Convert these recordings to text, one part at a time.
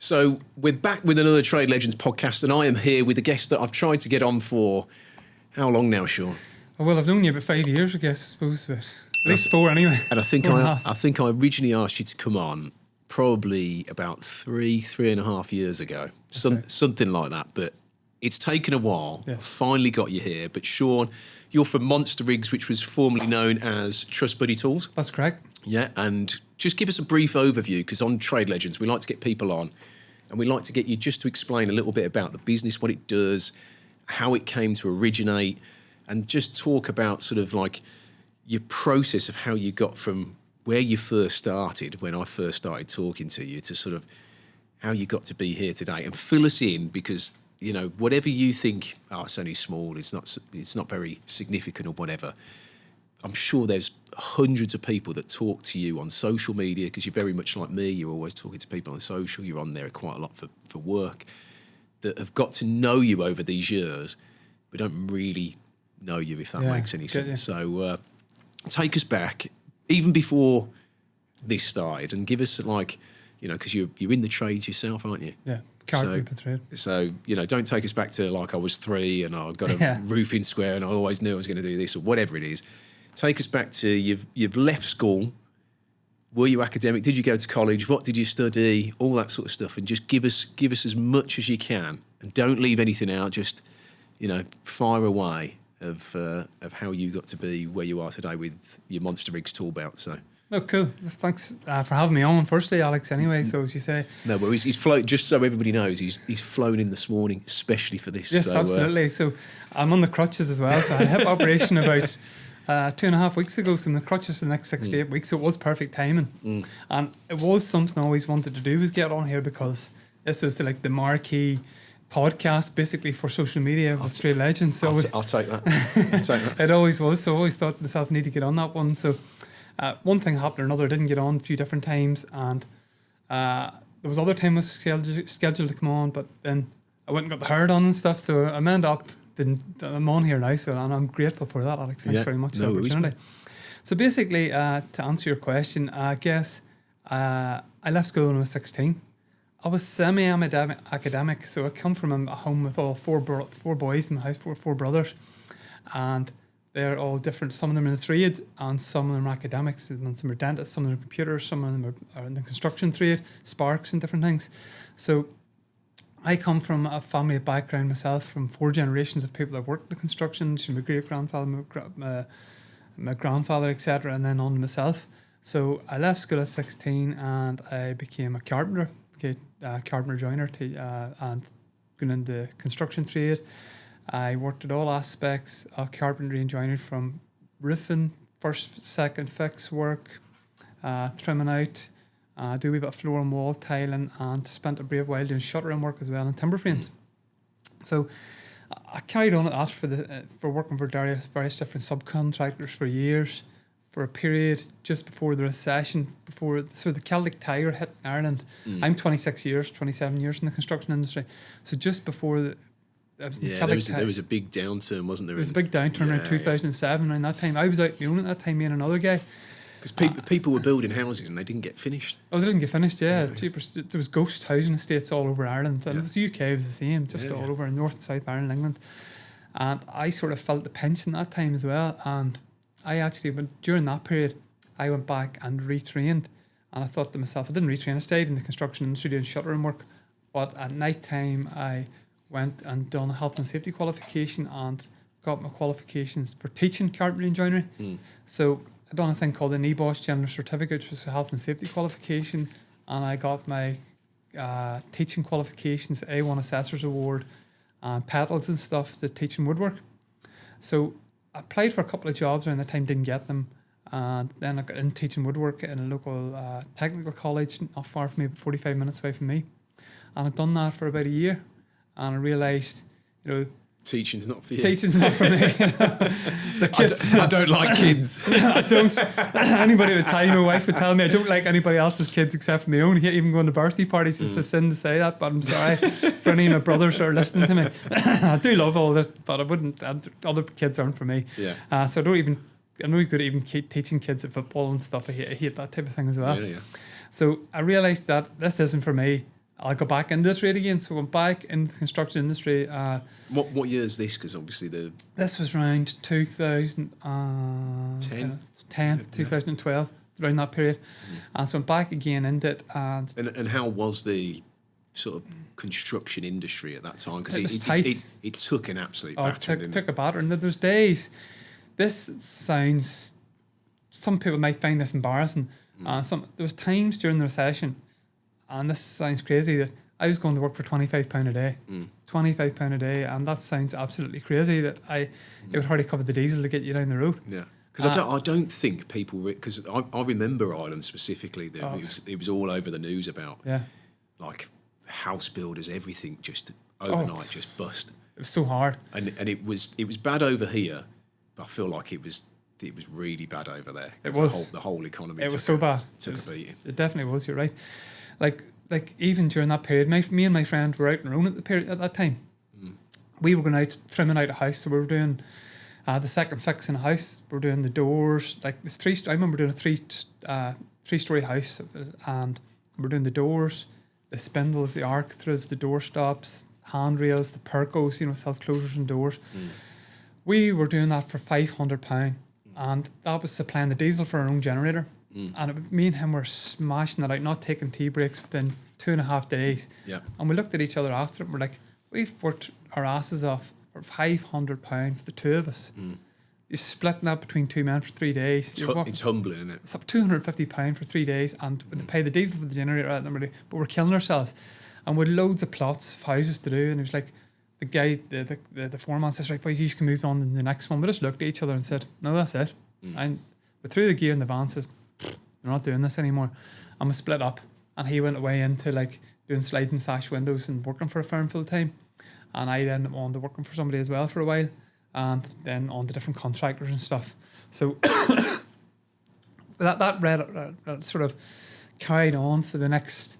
So we're back with another Trade Legends podcast, and I am here with a guest that I've tried to get on for how long now, Sean? Oh, well, I've known you about 5 years, I guess, I suppose, but at least 4 anyway. And I think I originally asked you to come on probably about 3.5 years ago, something like that. But it's taken a while. Yes. Finally got you here. But Sean, you're from Monster Rigs, which was formerly known as Trust Buddy Tools. That's correct. Yeah, and just give us a brief overview, because on Trade Legends, we like to get people on, and we like to get you just to explain a little bit about the business, what it does, how it came to originate, and just talk about sort of like your process of how you got from where you first started, when I first started talking to you, to sort of how you got to be here today. And fill us in, because, you know, whatever you think, oh, it's only small, it's not very significant or whatever, I'm sure there's hundreds of people that talk to you on social media, because you're very much like me. You're always talking to people on social. You're on there quite a lot for work, that have got to know you over these years, but don't really know you, if that makes any sense. So take us back, even before this started, and give us, like, you know, because you're in the trades yourself, aren't you? Yeah, carpenter trade. So, you know, don't take us back to like I was 3 and I got a roofing square and I always knew I was going to do this, or whatever it is. Take us back to you've left school. Were you academic? Did you go to college? What did you study? All that sort of stuff, and just give us as much as you can, and don't leave anything out. Just, you know, fire away of how you got to be where you are today with your Monster Rigs tool belt. So. Oh, cool. Thanks for having me on. Firstly, Alex. Anyway, so as you say, no, but he's flown. Just so everybody knows, he's flown in this morning, especially for this. Yes, so, absolutely. So I'm on the crutches as well. So I had a hip operation about 2.5 weeks ago. So I'm on the crutches for the next 6 to 8 weeks. So it was perfect timing, and it was something I always wanted to do, was get on here, because this was like the marquee podcast basically for social media with Trade Legends. So I'll take that. It always was. So I always thought to myself, I need to get on that one. So one thing happened or another, I didn't get on a few different times, and there was other time I was scheduled to come on, but then I went and got the hair done and stuff. So I ended up I'm on here now, so, and I'm grateful for that, Alex. Thanks very much for the opportunity. So basically, to answer your question, I guess I left school when I was 16. I was semi-academic, so I come from a home with all four boys in the house, four brothers, and they're all different. Some of them are in the trade, and some of them are academics, and some are dentists, some of them are computers, some of them are in the construction trade, sparks and different things. So I come from a family background myself, from 4 generations of people that worked in construction, so my great-grandfather, my grandfather, etc., and then on to myself. So I left school at 16 and I became a carpenter. Carpenter joiner and going into construction trade. I worked at all aspects of carpentry and joinery, from roofing, first, second fix work, trimming out, do a wee bit of floor and wall tiling, and spent a brave while doing shuttering work as well, and timber frames. So I carried on at that for working for various different subcontractors for years, for a period just before the recession, so the Celtic Tiger hit Ireland. I'm 27 years in the construction industry. So just before there was a big downturn, wasn't there? There was a big downturn around 2007. Around that time, I was out my own at that time, me and another guy. Because people were building houses and they didn't get finished. Oh, they didn't get finished, yeah. There was ghost housing estates all over Ireland. And the UK was the same, just all over North and South Ireland, England. And I sort of felt the pinch in that time as well. And I actually during that period, I went back and retrained, and I thought to myself, I didn't retrain, I stayed in the construction industry doing shuttering work, but at night time I went and done a health and safety qualification and got my qualifications for teaching carpentry and joinery. So I done a thing called the NEBOSH General Certificate, which was a health and safety qualification, and I got my teaching qualifications, A1 Assessor's Award, and petals and stuff to teaching woodwork. So I applied for a couple of jobs around the time, didn't get them, and then I got in teaching woodwork in a local technical college not far from me, but 45 minutes away from me, and I'd done that for about a year, and I realised, you know, teaching's not for you. Teaching's not for me. The kids, I don't like kids. I don't. Anybody would tell you, my wife would tell me I don't like anybody else's kids except for my own. Even going to birthday parties is a sin to say that, but I'm sorry for any of my brothers who are listening to me. I do love all that, but I wouldn't. Other kids aren't for me. Yeah. So I know you could even keep teaching kids at football and stuff. I hate that type of thing as well. Yeah. So I realised that this isn't for me. I'll go back into the trade again. So I went back into the construction industry. What year is this? Because obviously This was around 2010, 2012, around that period. And so I went back again into it. And how was the sort of construction industry at that time? Because It was tight. it took an absolute Oh, battering. it took a batter. And those days, this sounds, some people might find this embarrassing. There was times during the recession, and this sounds crazy, that I was going to work for £25 a day. £25 a day, and that sounds absolutely crazy that it would hardly cover the diesel to get you down the road. Yeah. Because I don't think people, because I remember Ireland specifically, that it was all over the news about like house builders, everything just overnight just bust. It was so hard. And it was bad over here, but I feel like it was really bad over there. It was the whole economy. It was so bad. Took a beating. It definitely was. You're right. Like even during that period, me and my friend were out on our own at that time. We were going out trimming out a house, so we were doing the second fix in a house. We were doing the doors. Like this I remember doing a three-story house, and we were doing the doors, the spindles, the arc threads, the door stops, handrails, the percos, self closers and doors. We were doing that for £500, and that was supplying the diesel for our own generator. And me and him were smashing it out, not taking tea breaks within 2.5 days. Yeah. And we looked at each other after it and we're like, we've worked our asses off for £500 for the two of us. You're splitting that between two men for 3 days. It's humbling, isn't it? It's up £250 for 3 days, and we pay the diesel for the generator, but we're killing ourselves. And with loads of plots of houses to do, and it was like, the guy, the foreman says, right, boys, you can move on to the next one. We just looked at each other and said, no, that's it. And we threw the gear in the van and says, we're not doing this anymore. And we split up, and he went away into like doing sliding sash windows and working for a firm full time. And I then went on to working for somebody as well for a while, and then on to different contractors and stuff. So that sort of carried on for the next,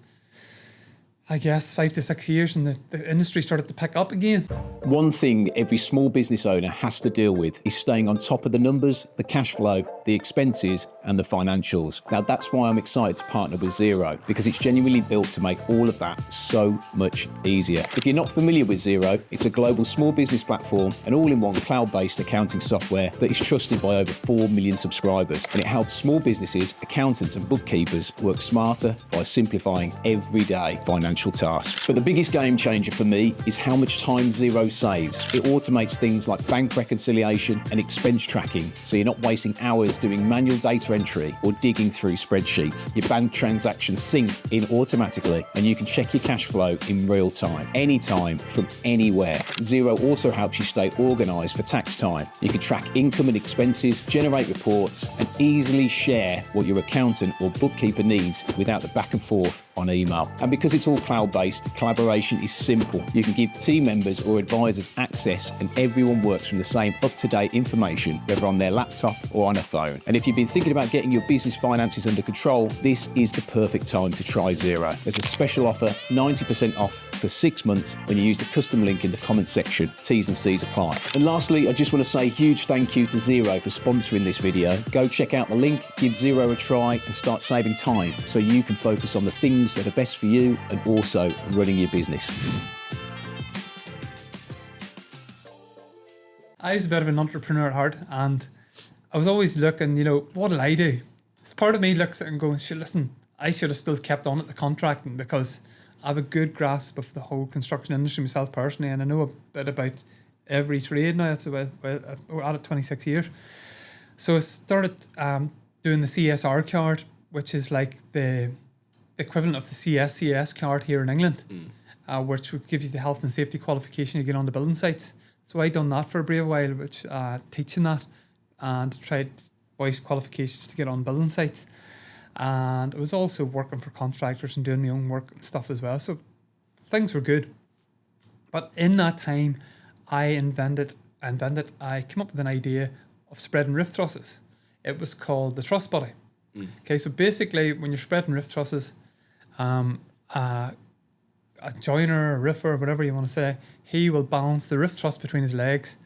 I guess, 5 to 6 years, and the industry started to pick up again. One thing every small business owner has to deal with is staying on top of the numbers, the cash flow, the expenses, and the financials. Now, that's why I'm excited to partner with Xero, because it's genuinely built to make all of that so much easier. If you're not familiar with Xero, it's a global small business platform, an all-in-one cloud-based accounting software that is trusted by over 4 million subscribers, and it helps small businesses, accountants, and bookkeepers work smarter by simplifying everyday financial tasks. But the biggest game changer for me is how much time Xero saves. It automates things like bank reconciliation and expense tracking, so you're not wasting hours doing manual data entry or digging through spreadsheets. Your bank transactions sync in automatically, and you can check your cash flow in real time, anytime, from anywhere. Xero also helps you stay organized for tax time. You can track income and expenses, generate reports, and easily share what your accountant or bookkeeper needs without the back and forth on email. And because it's all cloud-based, collaboration is simple. You can give team members or advisors access, and everyone works from the same up-to-date information, whether on their laptop or on a phone. And if you've been thinking about getting your business finances under control, this is the perfect time to try Xero. There's a special offer, 90% off for 6 months when you use the custom link in the comment section. T's and C's apply. And lastly, I just want to say a huge thank you to Xero for sponsoring this video. Go check out the link, give Xero a try, and start saving time so you can focus on the things that are best for you and also running your business. I was a bit of an entrepreneur at heart, and I was always looking, what'll I do? So part of me looks at it and goes, listen, I should have still kept on at the contracting, because I have a good grasp of the whole construction industry myself personally, and I know a bit about every trade now. It's about we're at it 26 years. So I started doing the CSR card, which is like the equivalent of the CSCS card here in England, which would give you the health and safety qualification to get on the building sites. So I done that for a brave while, which teaching that, and tried voice qualifications to get on building sites. And I was also working for contractors and doing my own work and stuff as well. So things were good. But in that time, I came up with an idea of spreading roof trusses. It was called the truss body. Okay, so basically when you're spreading roof trusses, a joiner, a roofer, whatever you want to say, he will balance the roof truss between his legs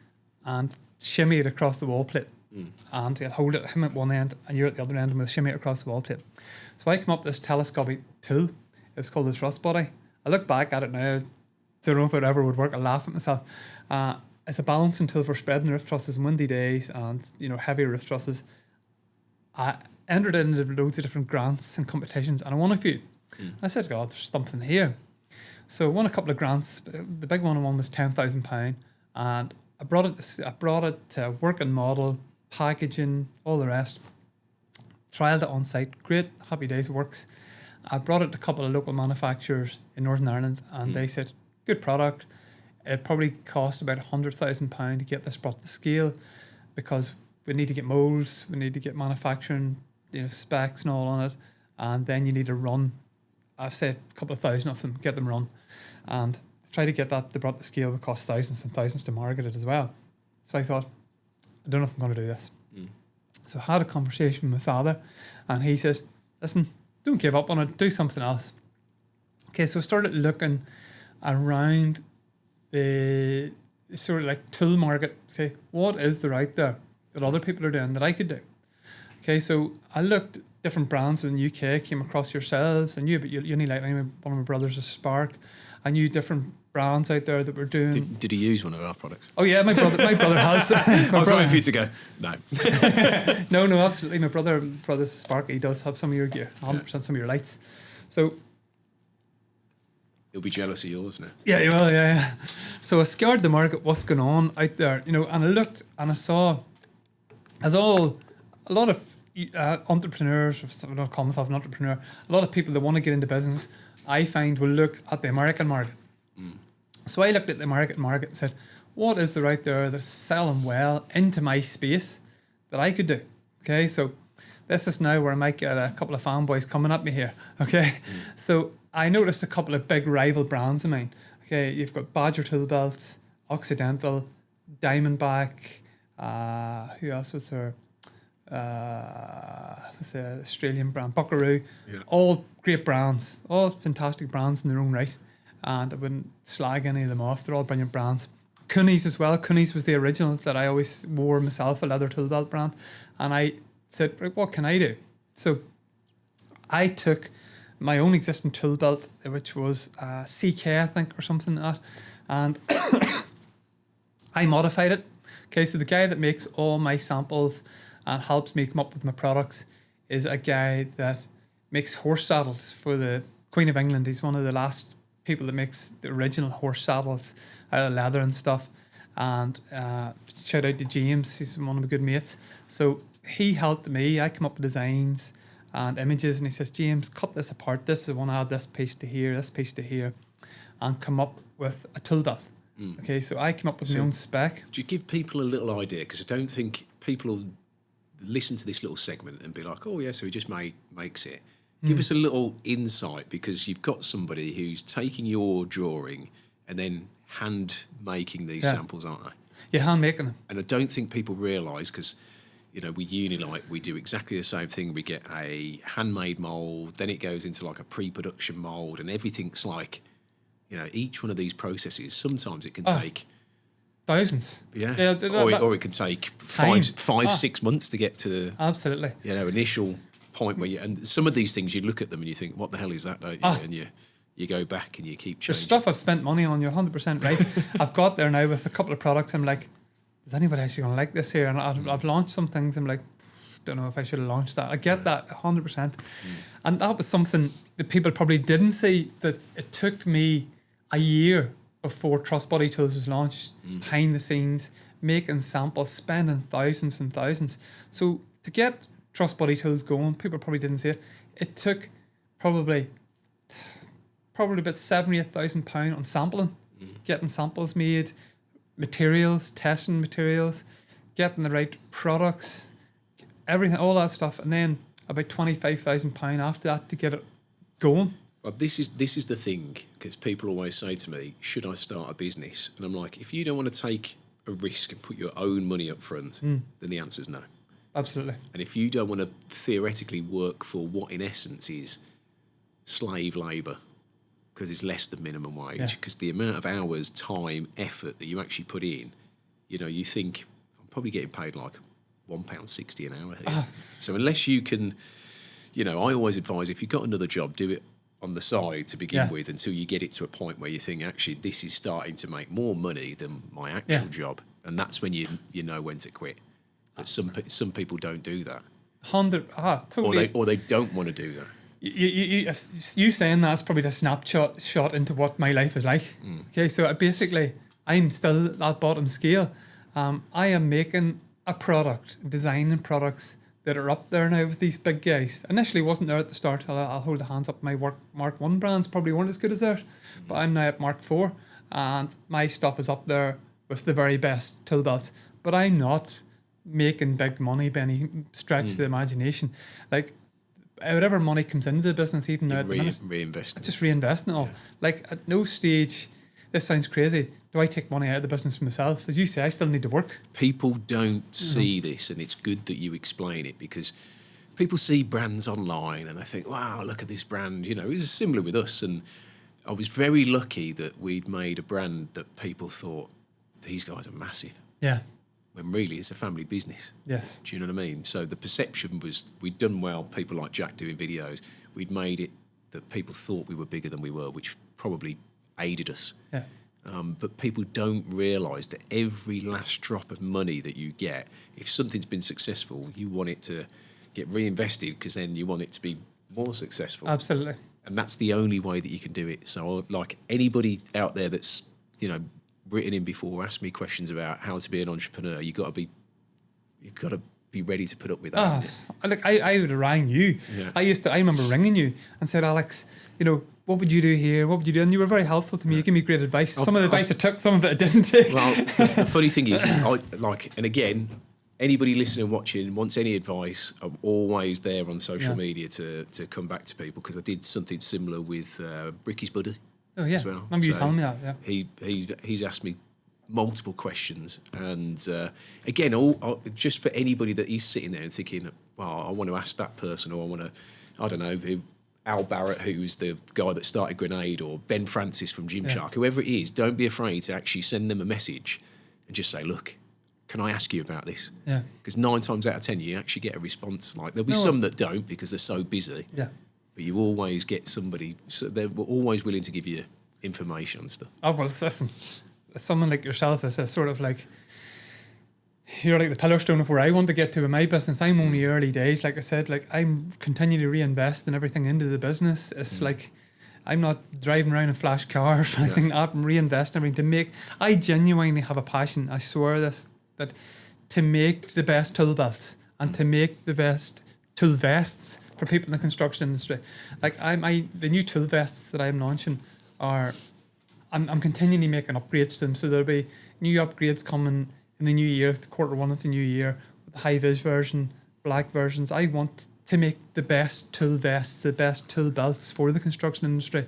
and shimmy it across the wall plate. And he'll hold it, him at one end and you're at the other end, and we'll shimmy it across the wall plate. So I come up with this telescopic tool. It was called the truss body, I look back at it now, don't know if it ever would work. I laugh at myself. It's a balancing tool for spreading roof trusses on windy days and, you know, heavy roof trusses. I entered into loads of different grants and competitions, and I won a few. I said, God, there's something here. So I won a couple of grants. The big one I won was £10,000, and I brought it to working model, packaging, all the rest. Trialed it on site. Great, happy days, works. I brought it to a couple of local manufacturers in Northern Ireland, and they said, good product. It probably cost about £100,000 to get this brought to scale, because we need to get molds, we need to get manufacturing, you know, specs and all on it, and then you need to run. I've said a couple of thousand of them, get them run, and to try to get that to brought to scale would cost thousands and thousands to market it as well. So I thought, I don't know if I'm going to do this. So I had a conversation with my father, and he says, listen, don't give up on it, do something else. Okay, so I started looking around the sort of like tool market, say, what is there out there that other people are doing that I could do? Okay, so I looked at different brands in the UK, came across yourselves, I knew about Unilight, one of my brothers is Spark. I knew different brands out there that were doing. Did he use one of our products? Oh yeah, my brother has. I was waiting for you to go, no. No, absolutely. My brother's Spark, he does have some of your gear, 100% some of your lights. So he'll be jealous of yours now. yeah, well, yeah. So I scoured the market, what's going on out there, you know, and I looked and I saw, a lot of entrepreneurs, I don't call myself an entrepreneur, a lot of people that want to get into business, I find will look at the American market. So I looked at the American market and said, what is there out there that's selling well into my space that I could do? Okay, so this is now where I might get a couple of fanboys coming at me here. Okay, so I noticed a couple of big rival brands of mine. Okay, you've got Badger Tool Belts, Occidental, Diamondback, who else was there? What's the Australian brand? Buckaroo. Yeah. All great brands, all fantastic brands in their own right. And I wouldn't slag any of them off. They're all brilliant brands. Cooney's as well. Cooney's was the original that I always wore myself, a leather tool belt brand. And I said, what can I do? So I took my own existing tool belt, which was CK, I think, or something like that. And I modified it. Okay, so the guy that makes all my samples and helps me come up with my products is a guy that makes horse saddles for the Queen of England. He's one of the last people that makes the original horse saddles out of leather and stuff. And shout out to James, he's one of my good mates. So he helped me. I come up with designs and images, and he says, James, cut this apart. I want to add this piece to here, this piece to here, and come up with a tool belt. Okay, so I came up with my own spec. Do you give people a little idea? Because I don't think people will listen to this little segment and be like, oh yeah, so he just makes it. Give us a little insight, because you've got somebody who's taking your drawing and then hand making these samples, aren't they? Yeah, hand making them. And I don't think people realise, because, you know, with Unilight, we do exactly the same thing. We get a handmade mould, then it goes into like a pre-production mould, and everything's like, you know, each one of these processes, sometimes it can take thousands. Yeah. Or it can take Time. 6 months to get to Absolutely. You know, initial point where and some of these things, you look at them and you think, what the hell is that, don't you? And you go back and you keep changing. The stuff I've spent money on, you're 100% right. I've got there now with a couple of products. I'm like, is anybody actually going to like this here? And I've launched some things. I'm like, don't know if I should have launched that. I get that 100%. And that was something that people probably didn't see, that it took me a year before Trust Body Tools was launched, behind the scenes, making samples, spending thousands and thousands. So to get Trust Body Tools going, people probably didn't see it. It took probably about £78,000 on sampling, getting samples made, materials, testing materials, getting the right products, everything, all that stuff, and then about £25,000 after that to get it going. Well, this is the thing, because people always say to me, should I start a business? And I'm like, if you don't want to take a risk and put your own money up front, then the answer's no. Absolutely. And if you don't want to theoretically work for what in essence is slave labour, because it's less than minimum wage, because the amount of hours, time, effort that you actually put in, you know, you think, I'm probably getting paid like £1.60 an hour here. So unless you can, you know, I always advise, if you've got another job, do it on the side to begin Yeah. with until you get it to a point where you think, actually, this is starting to make more money than my actual job. And that's when you know when to quit. But some people don't do that. Totally. Or they don't want to do that. You saying that's probably the shot into what my life is like. Okay, so basically, I'm still at bottom scale. I am making a product, designing products that are up there now with these big guys. Initially, wasn't there at the start. I'll hold the hands up. My Mark 1 brands probably weren't as good as theirs, but I'm now at Mark 4, and my stuff is up there with the very best tool belts. But I'm not making big money by any stretch of the imagination. Like, whatever money comes into the business, even now at the minute, Reinvesting. just reinvesting it all. Like, at no stage, this sounds crazy, do I take money out of the business for myself? As you say, I still need to work. People don't see this, and it's good that you explain it, because people see brands online and they think, wow, look at this brand. You know, it's similar with us. And I was very lucky that we'd made a brand that people thought, these guys are massive. Yeah. When really it's a family business. Yes. Do you know what I mean? So the perception was we'd done well, people like Jack doing videos, we'd made it that people thought we were bigger than we were, which probably aided us. Yeah. But people don't realise that every last drop of money that you get, if something's been successful, you want it to get reinvested, because then you want it to be more successful. Absolutely. And that's the only way that you can do it. So like anybody out there that's, written in before, asked me questions about how to be an entrepreneur, you've got to be ready to put up with that. Look, I would have rang you. Yeah. I remember ringing you and said, Alex, what would you do here? What would you do? And you were very helpful to me. You gave me great advice. Some of the advice I took, some of it I didn't take. Well, the funny thing is and again, anybody listening and watching wants any advice, I'm always there on social media to come back to people, because I did something similar with Ricky's buddy. Oh yeah, as well. remember you telling me that? Yeah. He's asked me multiple questions, and again, just for anybody that is sitting there and thinking, well, I want to ask that person, or I don't know, Al Barrett, who's the guy that started Grenade, or Ben Francis from Gymshark, whoever it is, don't be afraid to actually send them a message and just say, look, can I ask you about this? Yeah. Because 9 times out of 10, you actually get a response. Like, there'll be some that don't because they're so busy. Yeah. But you always get somebody, so they're always willing to give you information and stuff. Oh, well, listen, someone like yourself is a sort of like, you're like the pillar stone of where I want to get to in my business. I'm only early days. Like I said, like I'm continuing to reinvest in everything into the business. It's like, I'm not driving around in flash cars or anything. I'm reinvesting everything to make, I genuinely have a passion. I swear this, that to make the best tool belts and to make the best tool vests for people in the construction industry. Like the new tool vests that I'm launching I'm continually making upgrades to them. So there'll be new upgrades coming in the new year, Q1 of the new year, with the high-vis version, black versions. I want to make the best tool vests, the best tool belts for the construction industry,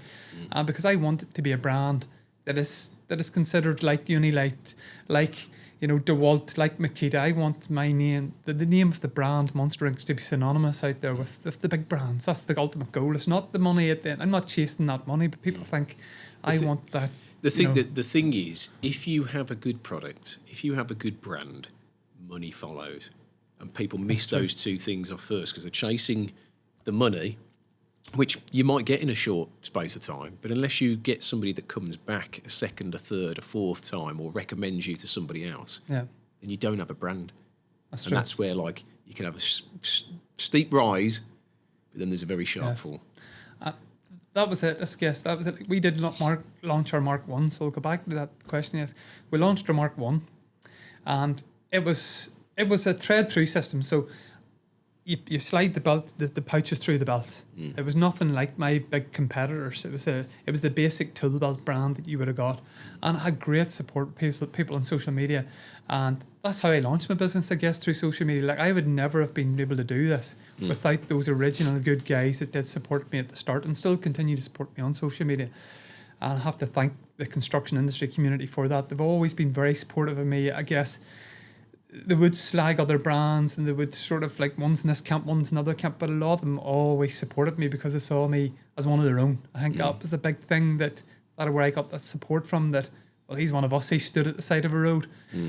because I want it to be a brand that is considered like Unilite, like DeWalt, like Makita. I want my name, the name of the brand Monster Inc. to be synonymous out there with the big brands. That's the ultimate goal. It's not the money at the end. I'm not chasing that money, but people think I want that. The thing is, if you have a good product, if you have a good brand, money follows, and people miss those two things off first because they're chasing the money, which you might get in a short space of time, but unless you get somebody that comes back a second, a third, a fourth time, or recommends you to somebody else, then you don't have a brand. That's and true. that's where you can have a steep rise, but then there's a very sharp fall. That was it. Let's guess. That was it. We did not launch our Mark 1, so we'll go back to that question. Yes, we launched our Mark 1, and it was a thread-through system. So you slide the belt, the pouches through the belt. It was nothing like my big competitors. It was the basic tool belt brand that you would have got, and I had great support people on social media, and that's how I launched my business, I guess, through social media. Like, I would never have been able to do this without those original good guys that did support me at the start and still continue to support me on social media. And I have to thank the construction industry community for that. They've always been very supportive of me. I guess they would slag other brands and they would sort of like, one's in this camp, one's in another camp, but a lot of them always supported me because they saw me as one of their own. I think that was the big thing that where I got that support from, that, well, he's one of us. He stood at the side of a road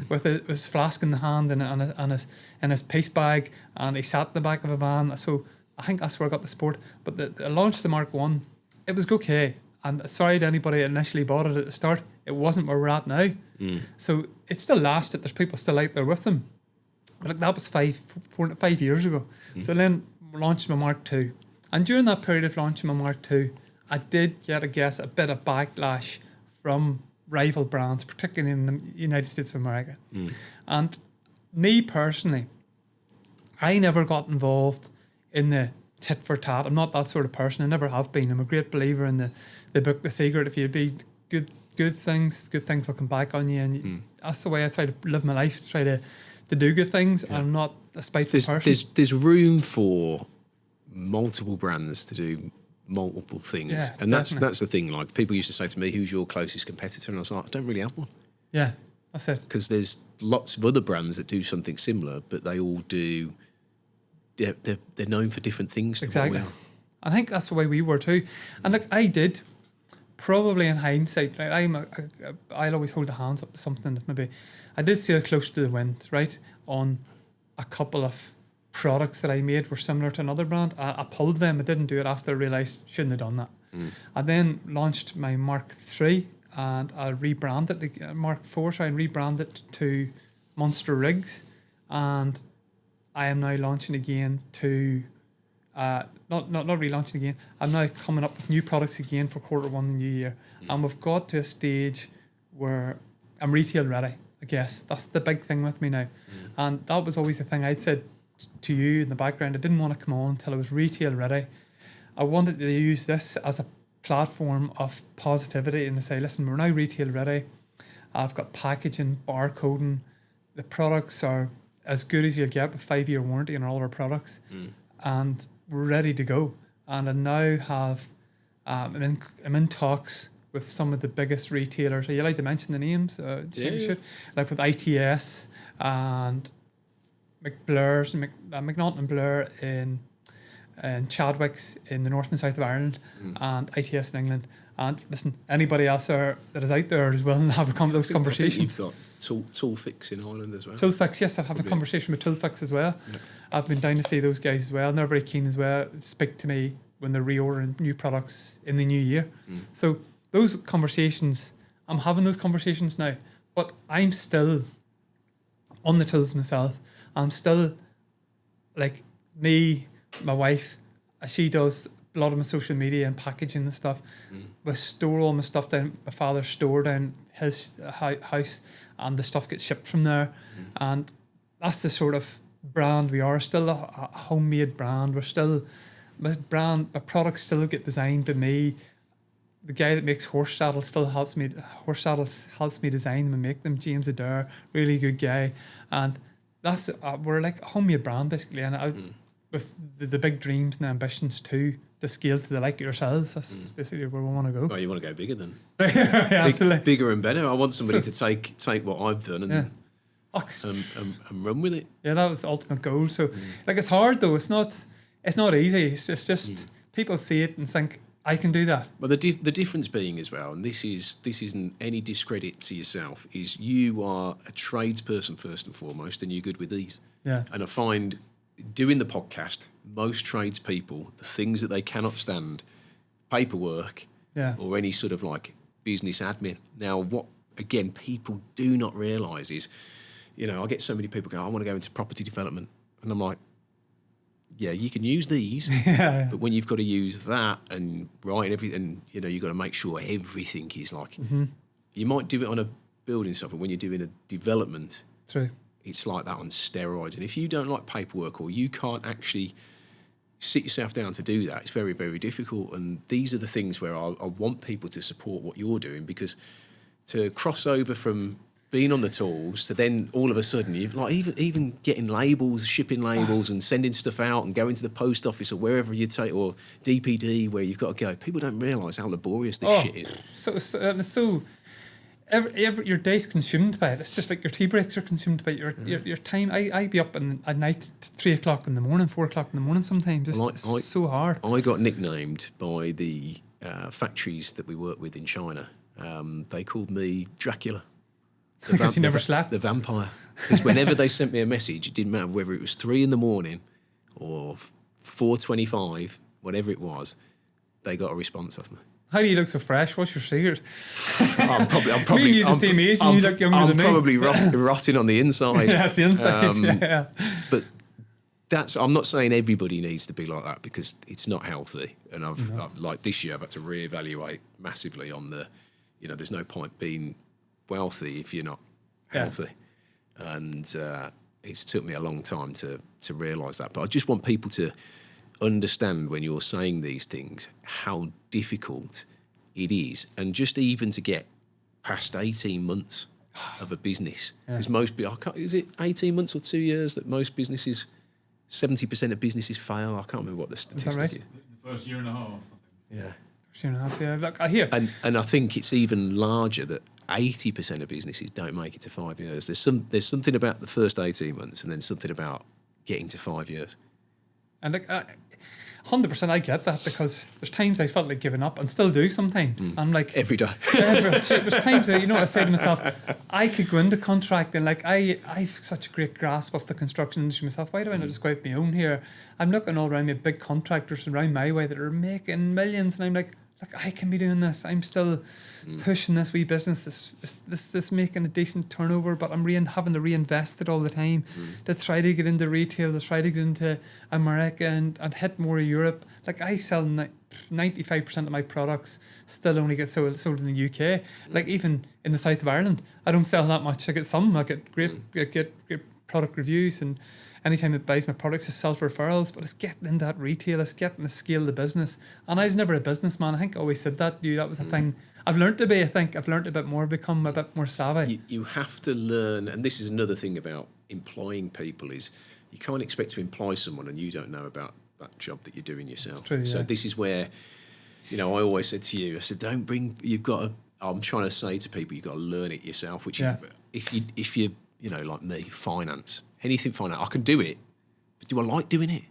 with his flask in the hand and his paste bag, and he sat in the back of a van. So I think that's where I got the support. But the launch of the Mark 1, it was okay. And sorry to anybody that initially bought it at the start, it wasn't where we're at now. So it still lasted. There's people still out there with them. But like, that was 5 years ago. So then we launched my Mark II. And during that period of launching my Mark II, I did get, I guess, a bit of backlash from rival brands, particularly in the United States of America. And me personally, I never got involved in the tit for tat. I'm not that sort of person. I never have been. I'm a great believer in the book The Secret. If you be good things will come back on you. And that's the way I try to live my life, try to do good things. Yeah. I'm not a spiteful person. There's room for multiple brands to do multiple things. Yeah, and that's the thing. Like, people used to say to me, who's your closest competitor? And I was like, I don't really have one. Yeah, that's it. Because there's lots of other brands that do something similar, but they all do... They're known for different things. Exactly. I think that's the way we were too. And like, I did, probably in hindsight, right, I'll always hold the hands up to something that maybe I did sail close to the wind, right, on a couple of products that I made were similar to another brand. I pulled them. I didn't do it after I realised shouldn't have done that. I then launched my Mark III and I rebranded the Mark IV, so I rebranded it to Monster Rigs, and I am now launching again to not relaunching again. I'm now coming up with new products again for Q1 the new year, and we've got to a stage where I'm retail ready. I guess that's the big thing with me now, and that was always the thing I'd said to you in the background. I didn't want to come on until I was retail ready. I wanted to use this as a platform of positivity and to say, listen, we're now retail ready. I've got packaging, barcoding. The products are as good as you'll get with 5-year warranty on all of our products, and we're ready to go. And I now have, I'm in talks with some of the biggest retailers. Are you allowed to mention the names? Yeah. Like with ITS and McBlair's, McNaughton and Blair in Chadwick's in the north and south of Ireland, and ITS in England. And listen, anybody else that is out there is willing to have those conversations. You've got Toolfix in Ireland as well. Toolfix, yes, I've had a conversation with Toolfix as well. Yeah. I've been down to see those guys as well, and they're very keen as well to speak to me when they're reordering new products in the new year. So those conversations, I'm having those conversations now, but I'm still on the tools myself. I'm still, like, me, my wife, she does a lot of my social media and packaging and stuff. We store all my stuff down my father's store down his house, and the stuff gets shipped from there. And that's the sort of brand we are. Still a homemade brand. We're still, my products still get designed by me. The guy that makes horse saddles still helps me design them and make them. James Adair, really good guy. And that's we're like a homemade brand basically, and with the big dreams and ambitions too, to scale to the like of yourselves. That's basically where we want to go. Well, you want to go bigger then. Yeah, bigger and better. I want somebody to take what I've done and run with it. Yeah, that was the ultimate goal. So like, it's hard though. It's not easy. It's just people see it and think, I can do that. Well, the difference being as well, and this isn't any discredit to yourself, is you are a tradesperson first and foremost, and you're good with these. Yeah. And I find doing the podcast, most tradespeople, the things that they cannot stand, paperwork, or any sort of like business admin. Now, what again people do not realise is, I get so many people go, I want to go into property development, and I'm like, yeah, you can use these, but when you've got to use that and write everything, you've got to make sure everything is like, you might do it on a building site, but when you're doing a development, true, it's like that on steroids. And if you don't like paperwork or you can't actually sit yourself down to do that, it's very, very difficult. And these are the things where I want people to support what you're doing, because to cross over from being on the tools to then all of a sudden you've like even getting labels, shipping labels and sending stuff out and going to the post office or wherever you take, or DPD where you've got to go. People don't realise how laborious this shit is. So every your day's consumed by it. It's just like your tea breaks are consumed by your time. I be up at night 3 o'clock in the morning, 4 o'clock in the morning sometimes. It's so hard. I got nicknamed by the factories that we work with in China. They called me Dracula. Because you never slept. The vampire. Because whenever they sent me a message, it didn't matter whether it was 3 a.m. or 4:25, whatever it was, they got a response off me. How do you look so fresh? What's your secret? I'm probably Me and you's the same age and you look younger than me. I'm probably rotting on the inside. Yeah, that's the inside. Yeah. But I'm not saying everybody needs to be like that, because it's not healthy. And I've like this year, I've had to reevaluate massively on there's no point being wealthy if you're not healthy. And it's took me a long time to realise that. But I just want people to understand, when you're saying these things, how difficult it is, and just even to get past 18 months of a business. Because is it 18 months or 2 years that most businesses, 70% of businesses fail? I can't remember what the statistic is. That right? The first year and a half, I think. Yeah. First year and a half, yeah. Look, I hear. And I think it's even larger, that 80% of businesses don't make it to 5 years. There's something about the first 18 months, and then something about getting to 5 years. And like, 100% I get that, because there's times I felt like giving up, and still do sometimes. I'm like, Every day. there's times that, I say to myself, I could go into contract, and like I've such a great grasp of the construction industry myself. Why do I not just go out my own here? I'm looking all around me, big contractors around my way that are making millions, and I'm like, look, I can be doing this. I'm still pushing this wee business, this making a decent turnover, but I'm having to reinvest it all the time to try to get into retail, to try to get into America and hit more of Europe. Like, I sell 95% of my products still only get sold in the UK. Like, even in the south of Ireland, I don't sell that much. I get some. I get great product reviews, and anytime it buys my products, it's self-referrals, but it's getting into that retail, it's getting to scale the business. And I was never a businessman. I think I always said that to you. That was a thing I've learned to be. I think I've learned a bit more, become a bit more savvy. You have to learn, and this is another thing about employing people, is you can't expect to employ someone and you don't know about that job that you're doing yourself. That's true, So yeah. this is where, I always said to you, I said, I'm trying to say to people, you've got to learn it yourself, which if you like me, finance, anything finance, I can do it, but do I like doing it?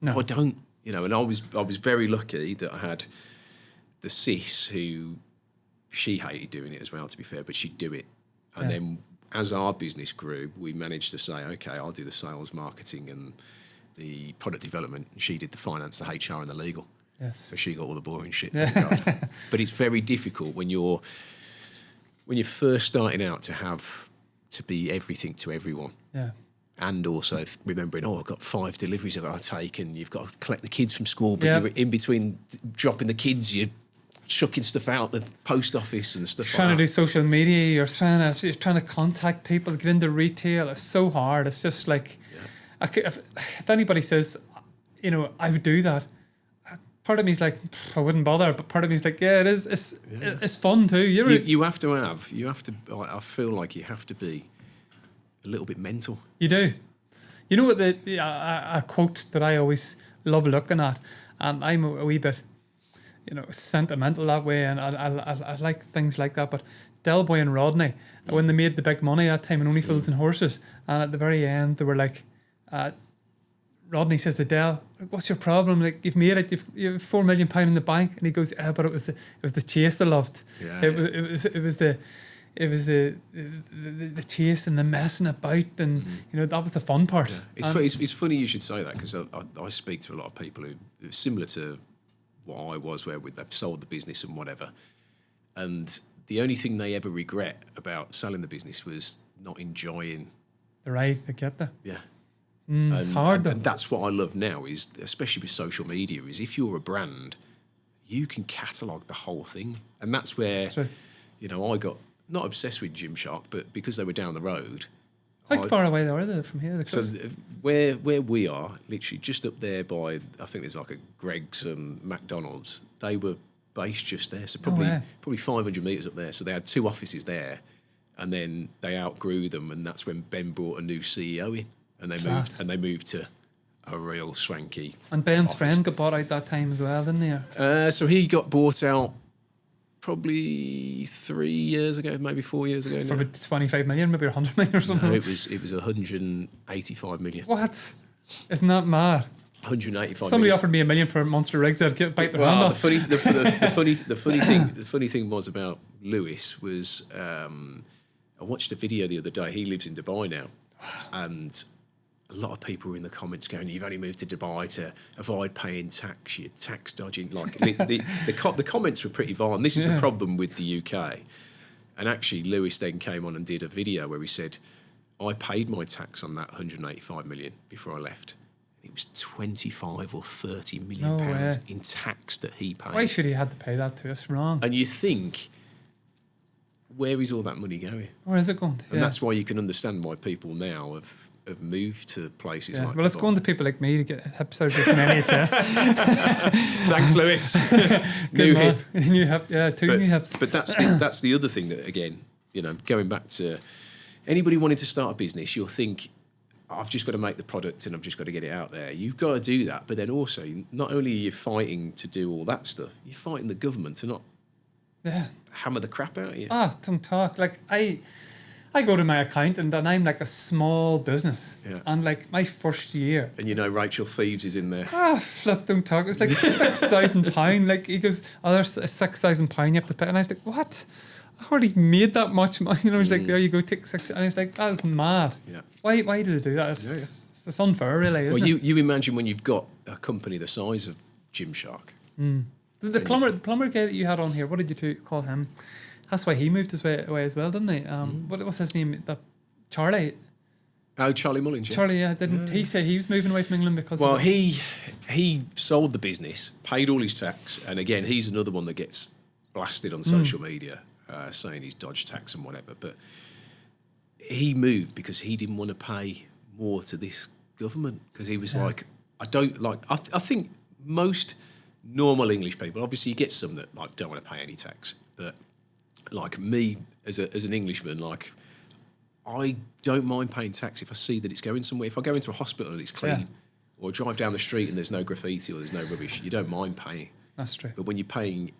No. I don't. And I was very lucky that I had the sis who, she hated doing it as well, to be fair, but she'd do it. And then as our business grew, we managed to say, okay, I'll do the sales, marketing and the product development. And she did the finance, the HR and the legal. Yes. So she got all the boring shit. But it's very difficult when you're first starting out to be everything to everyone. Yeah. And also remembering, I've got 5 deliveries I've got to take, and you've got to collect the kids from school, but you're in between dropping the kids, you're chucking stuff out the post office and stuff Trying like to do that. social media, you're trying to contact people, get into retail. It's so hard. It's just like, if anybody says, I would do that, part of me is like, I wouldn't bother, but part of me is like, yeah, it is. It's fun too. You have to, I feel like you have to be a little bit mental. You do. You know what a quote that I always love looking at, and I'm a wee bit, sentimental that way, and I like things like that. But Del Boy and Rodney, when they made the big money that time in Only Fools and Horses, and at the very end they were like, Rodney says to Del, "What's your problem? Like, you've made it. You've £4 million in the bank." And he goes, "But it was the chase I loved. It was the chase and the messing about, and that was the fun part." Yeah. It's funny you should say that, because I speak to a lot of people who are similar to what I was, where they've sold the business and whatever, and the only thing they ever regret about selling the business was not enjoying the ride. I get that. Yeah. It's hard though. And that's what I love now, is especially with social media, is if you're a brand, you can catalogue the whole thing, and that's where I got not obsessed with Gymshark, but because they were down the road. How far away are they from here? So where we are, literally just up there by, I think there's like a Greggs and McDonald's. They were based just there, so probably 500 metres up there. So they had 2 offices there, and then they outgrew them, and that's when Ben brought a new CEO in, and they moved to a real swanky. And Ben's office. friend got bought out that time as well, didn't he? So he got bought out probably 3 years ago, maybe 4 years ago. For about 25 million, maybe 100 million or something. No, it was 185 million. What? Isn't that mad? 185 Somebody million. offered me $1 million for Monster Rigs. I'd bite their hand Well, off. the funny thing was about Lewis was, I watched a video the other day. He lives in Dubai now, and a lot of people were in the comments going, "You've only moved to Dubai to avoid paying tax. You're tax dodging." Like the comments were pretty violent. This is the problem with the UK. And actually, Lewis then came on and did a video where he said, "I paid my tax on that 185 million before I left. It was 25 or 30 million pounds in tax that he paid." Why should he have to pay that to us? Wrong. And you think, where is all that money going? Where is it going? And that's why you can understand why people now have moved to places like well, it's Dubai. going to people like me to get hip surgery from NHS. Thanks, Lewis. Good man. hip. New hip, two new hips. But that's the other thing that, again, going back to anybody wanting to start a business, you'll think, I've just got to make the product and I've just got to get it out there. You've got to do that, but then also, not only are you fighting to do all that stuff, you're fighting the government to not hammer the crap out of you. Don't talk. Like, I go to my accountant and I'm like a small business. Yeah. And like my first year. And Rachel Thieves is in there. Flip, don't talk. It's like £6,000. Like, he goes, there's £6,000 you have to pay. And I was like, what? I already made that much money. He's like, there you go, take 6. And he's like, that is mad. Yeah. Why do they do that? It's unfair, really, isn't it? You imagine when you've got a company the size of Gymshark. The plumber guy that you had on here, what did you call him? That's why he moved his way away as well, didn't he? What's his name? Charlie. Oh, Charlie Mullins. Yeah. Charlie, didn't he say he was moving away from England because? Well, he sold the business, paid all his tax, and again, he's another one that gets blasted on social media, saying he's dodged tax and whatever. But he moved because he didn't want to pay more to this government, because he was like, I don't like. I think most normal English people, obviously, you get some that like don't want to pay any tax, but like me as an Englishman, like, I don't mind paying tax if I see that it's going somewhere. If I go into a hospital and it's clean, or drive down the street and there's no graffiti or there's no rubbish, you don't mind paying. That's true. But when you're paying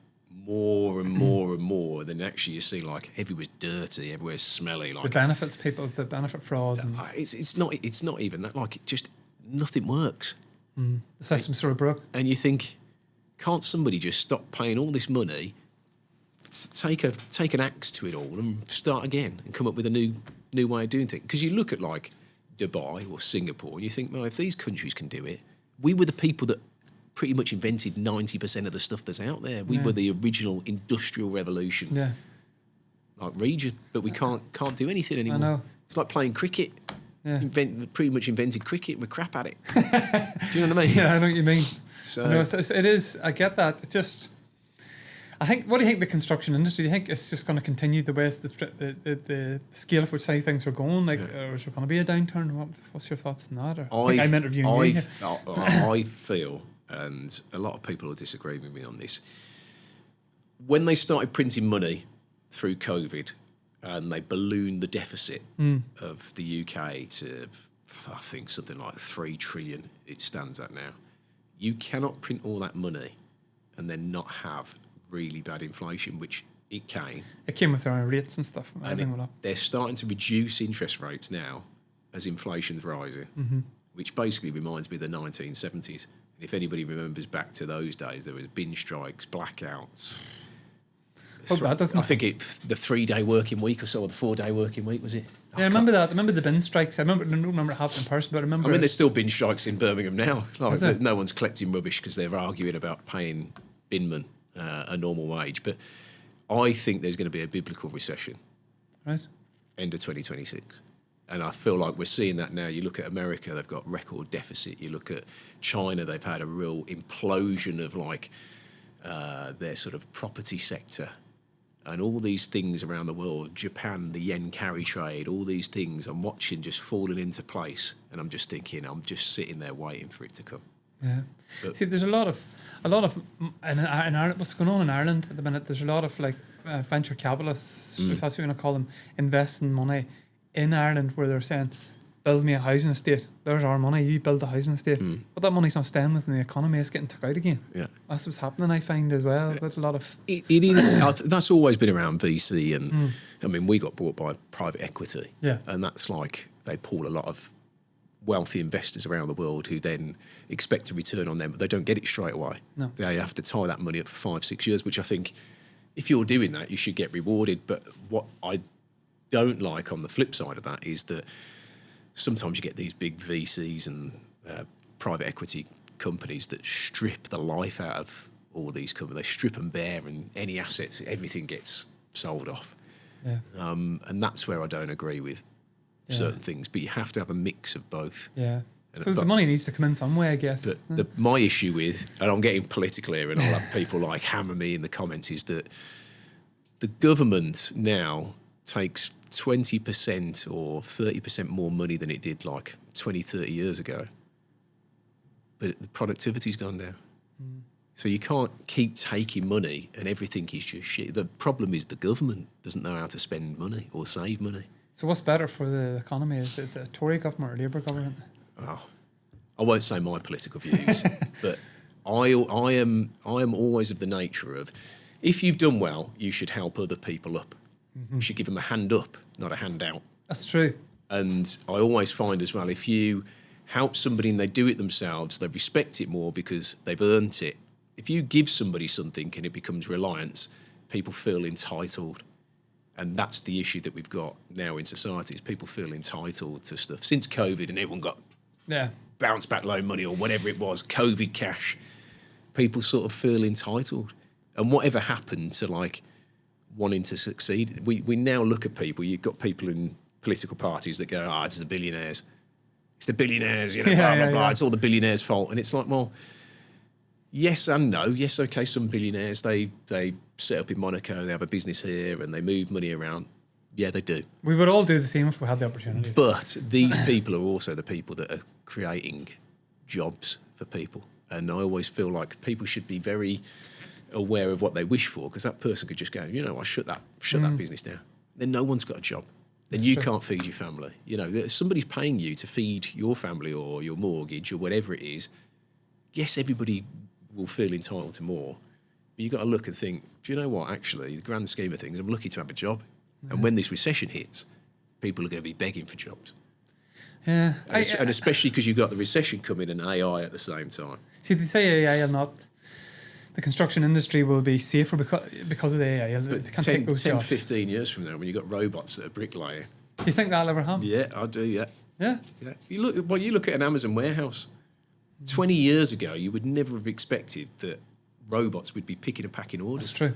more and more and more, then actually you see like everywhere's dirty, everywhere's smelly. Like the benefits people, the benefit fraud. It's not even that. Like, it just nothing works. The system's sort of broke. And you think, can't somebody just stop paying all this money, take an axe to it all, and start again and come up with a new way of doing things? Because you look at like Dubai or Singapore and you think, well, if these countries can do it, we were the people that pretty much invented 90% of the stuff that's out there. We were the original industrial revolution, like region, but we can't do anything anymore. I know. It's like playing cricket. Yeah. Pretty much invented cricket and we're crap at it. Do you know what I mean? Yeah, I know what you mean. So No, it is. I get that. It's just, I think. What do you think the construction industry? Do you think it's just going to continue the way the scale of which say things are going? Like, or is there going to be a downturn? What's your thoughts on that? Or I think I'm interviewing you. I feel, and a lot of people will disagree with me on this, when they started printing money through COVID and they ballooned the deficit of the UK to, I think, something like 3 trillion it stands at now. You cannot print all that money and then not have really bad inflation, which it came. It came with their own rates and stuff. They're starting to reduce interest rates now as inflation's rising, which basically reminds me of the 1970s. If anybody remembers back to those days, there was bin strikes, blackouts. That doesn't. I think the 3-day working week or so, or the 4-day working week, was it? Yeah, I remember that. I remember the bin strikes. I don't remember it happening in person, but I remember. I mean, there's still bin strikes in Birmingham now. Like, no one's collecting rubbish because they're arguing about paying binmen a normal wage. But I think there's going to be a biblical recession. Right. End of 2026. And I feel like we're seeing that now. You look at America, they've got record deficit. You look at China, they've had a real implosion of like their sort of property sector. And all these things around the world, Japan, the yen carry trade, all these things I'm watching just falling into place. And I'm just thinking, I'm just sitting there waiting for it to come. Yeah. But see, there's a lot of in Ireland, what's going on in Ireland at the minute, there's a lot of like venture capitalists, if that's what you want to call them, investing money in Ireland where they're saying, build me a housing estate. There's our money, you build a housing estate. But that money's not staying within the economy, it's getting took out again. Yeah. That's what's happening, I find, as well, with a lot of... It is. That's always been around VC, and I mean, we got bought by private equity. Yeah. And that's like, they pull a lot of wealthy investors around the world who then expect a return on them, but they don't get it straight away. No. They have to tie that money up for 5-6 years, which I think if you're doing that, you should get rewarded. But what I don't like on the flip side of that is that sometimes you get these big VCs and private equity companies that strip the life out of all these companies. They strip them bare, and any assets, everything gets sold off. Yeah. And that's where I don't agree with certain things. But you have to have a mix of both. Yeah. So the money needs to come in some way, I guess. But my issue with, and I'm getting political here, and I'll have people like hammer me in the comments, is that the government now takes 20% or 30% more money than it did like 20, 30 years ago. But the productivity's gone down. So you can't keep taking money and everything is just shit. The problem is the government doesn't know how to spend money or save money. So what's better for the economy? Is it a Tory government or Labour government? Oh, I won't say my political views, but I am always of the nature of, if you've done well, you should help other people up. You should give them a hand up, not a handout. That's true. And I always find as well, if you help somebody and they do it themselves, they respect it more because they've earned it. If you give somebody something and it becomes reliance, people feel entitled. And that's the issue that we've got now in society, is people feel entitled to stuff. Since COVID and everyone got bounce back loan money or whatever it was, COVID cash, people sort of feel entitled. And whatever happened to like wanting to succeed, we now look at people, you've got people in political parties that go, it's the billionaires. It's the billionaires, you know, blah, blah, blah. It's all the billionaires' fault. And it's like, well, yes and no. Yes, okay, some billionaires, they set up in Monaco, they have a business here and they move money around. Yeah, they do. We would all do the same if we had the opportunity. But these people are also the people that are creating jobs for people. And I always feel like people should be very aware of what they wish for, because that person could just go, you know, I shut that business down. Then no one's got a job. Then you can't feed your family. You know, somebody's paying you to feed your family or your mortgage or whatever it is. Yes, everybody will feel entitled to more. But you've got to look and think, do you know what, actually, the grand scheme of things, I'm lucky to have a job. And when this recession hits, people are going to be begging for jobs. Yeah. And especially because you've got the recession coming and AI at the same time. See, they say AI are not... The construction industry will be safer because of the AI. But they can't take those 10, jobs. 15 years from now, when you've got robots that are bricklaying. Do you think that'll ever happen? Yeah, I do, yeah. Yeah? Yeah. You look at an Amazon warehouse. 20 years ago, you would never have expected that robots would be picking and packing orders. That's true.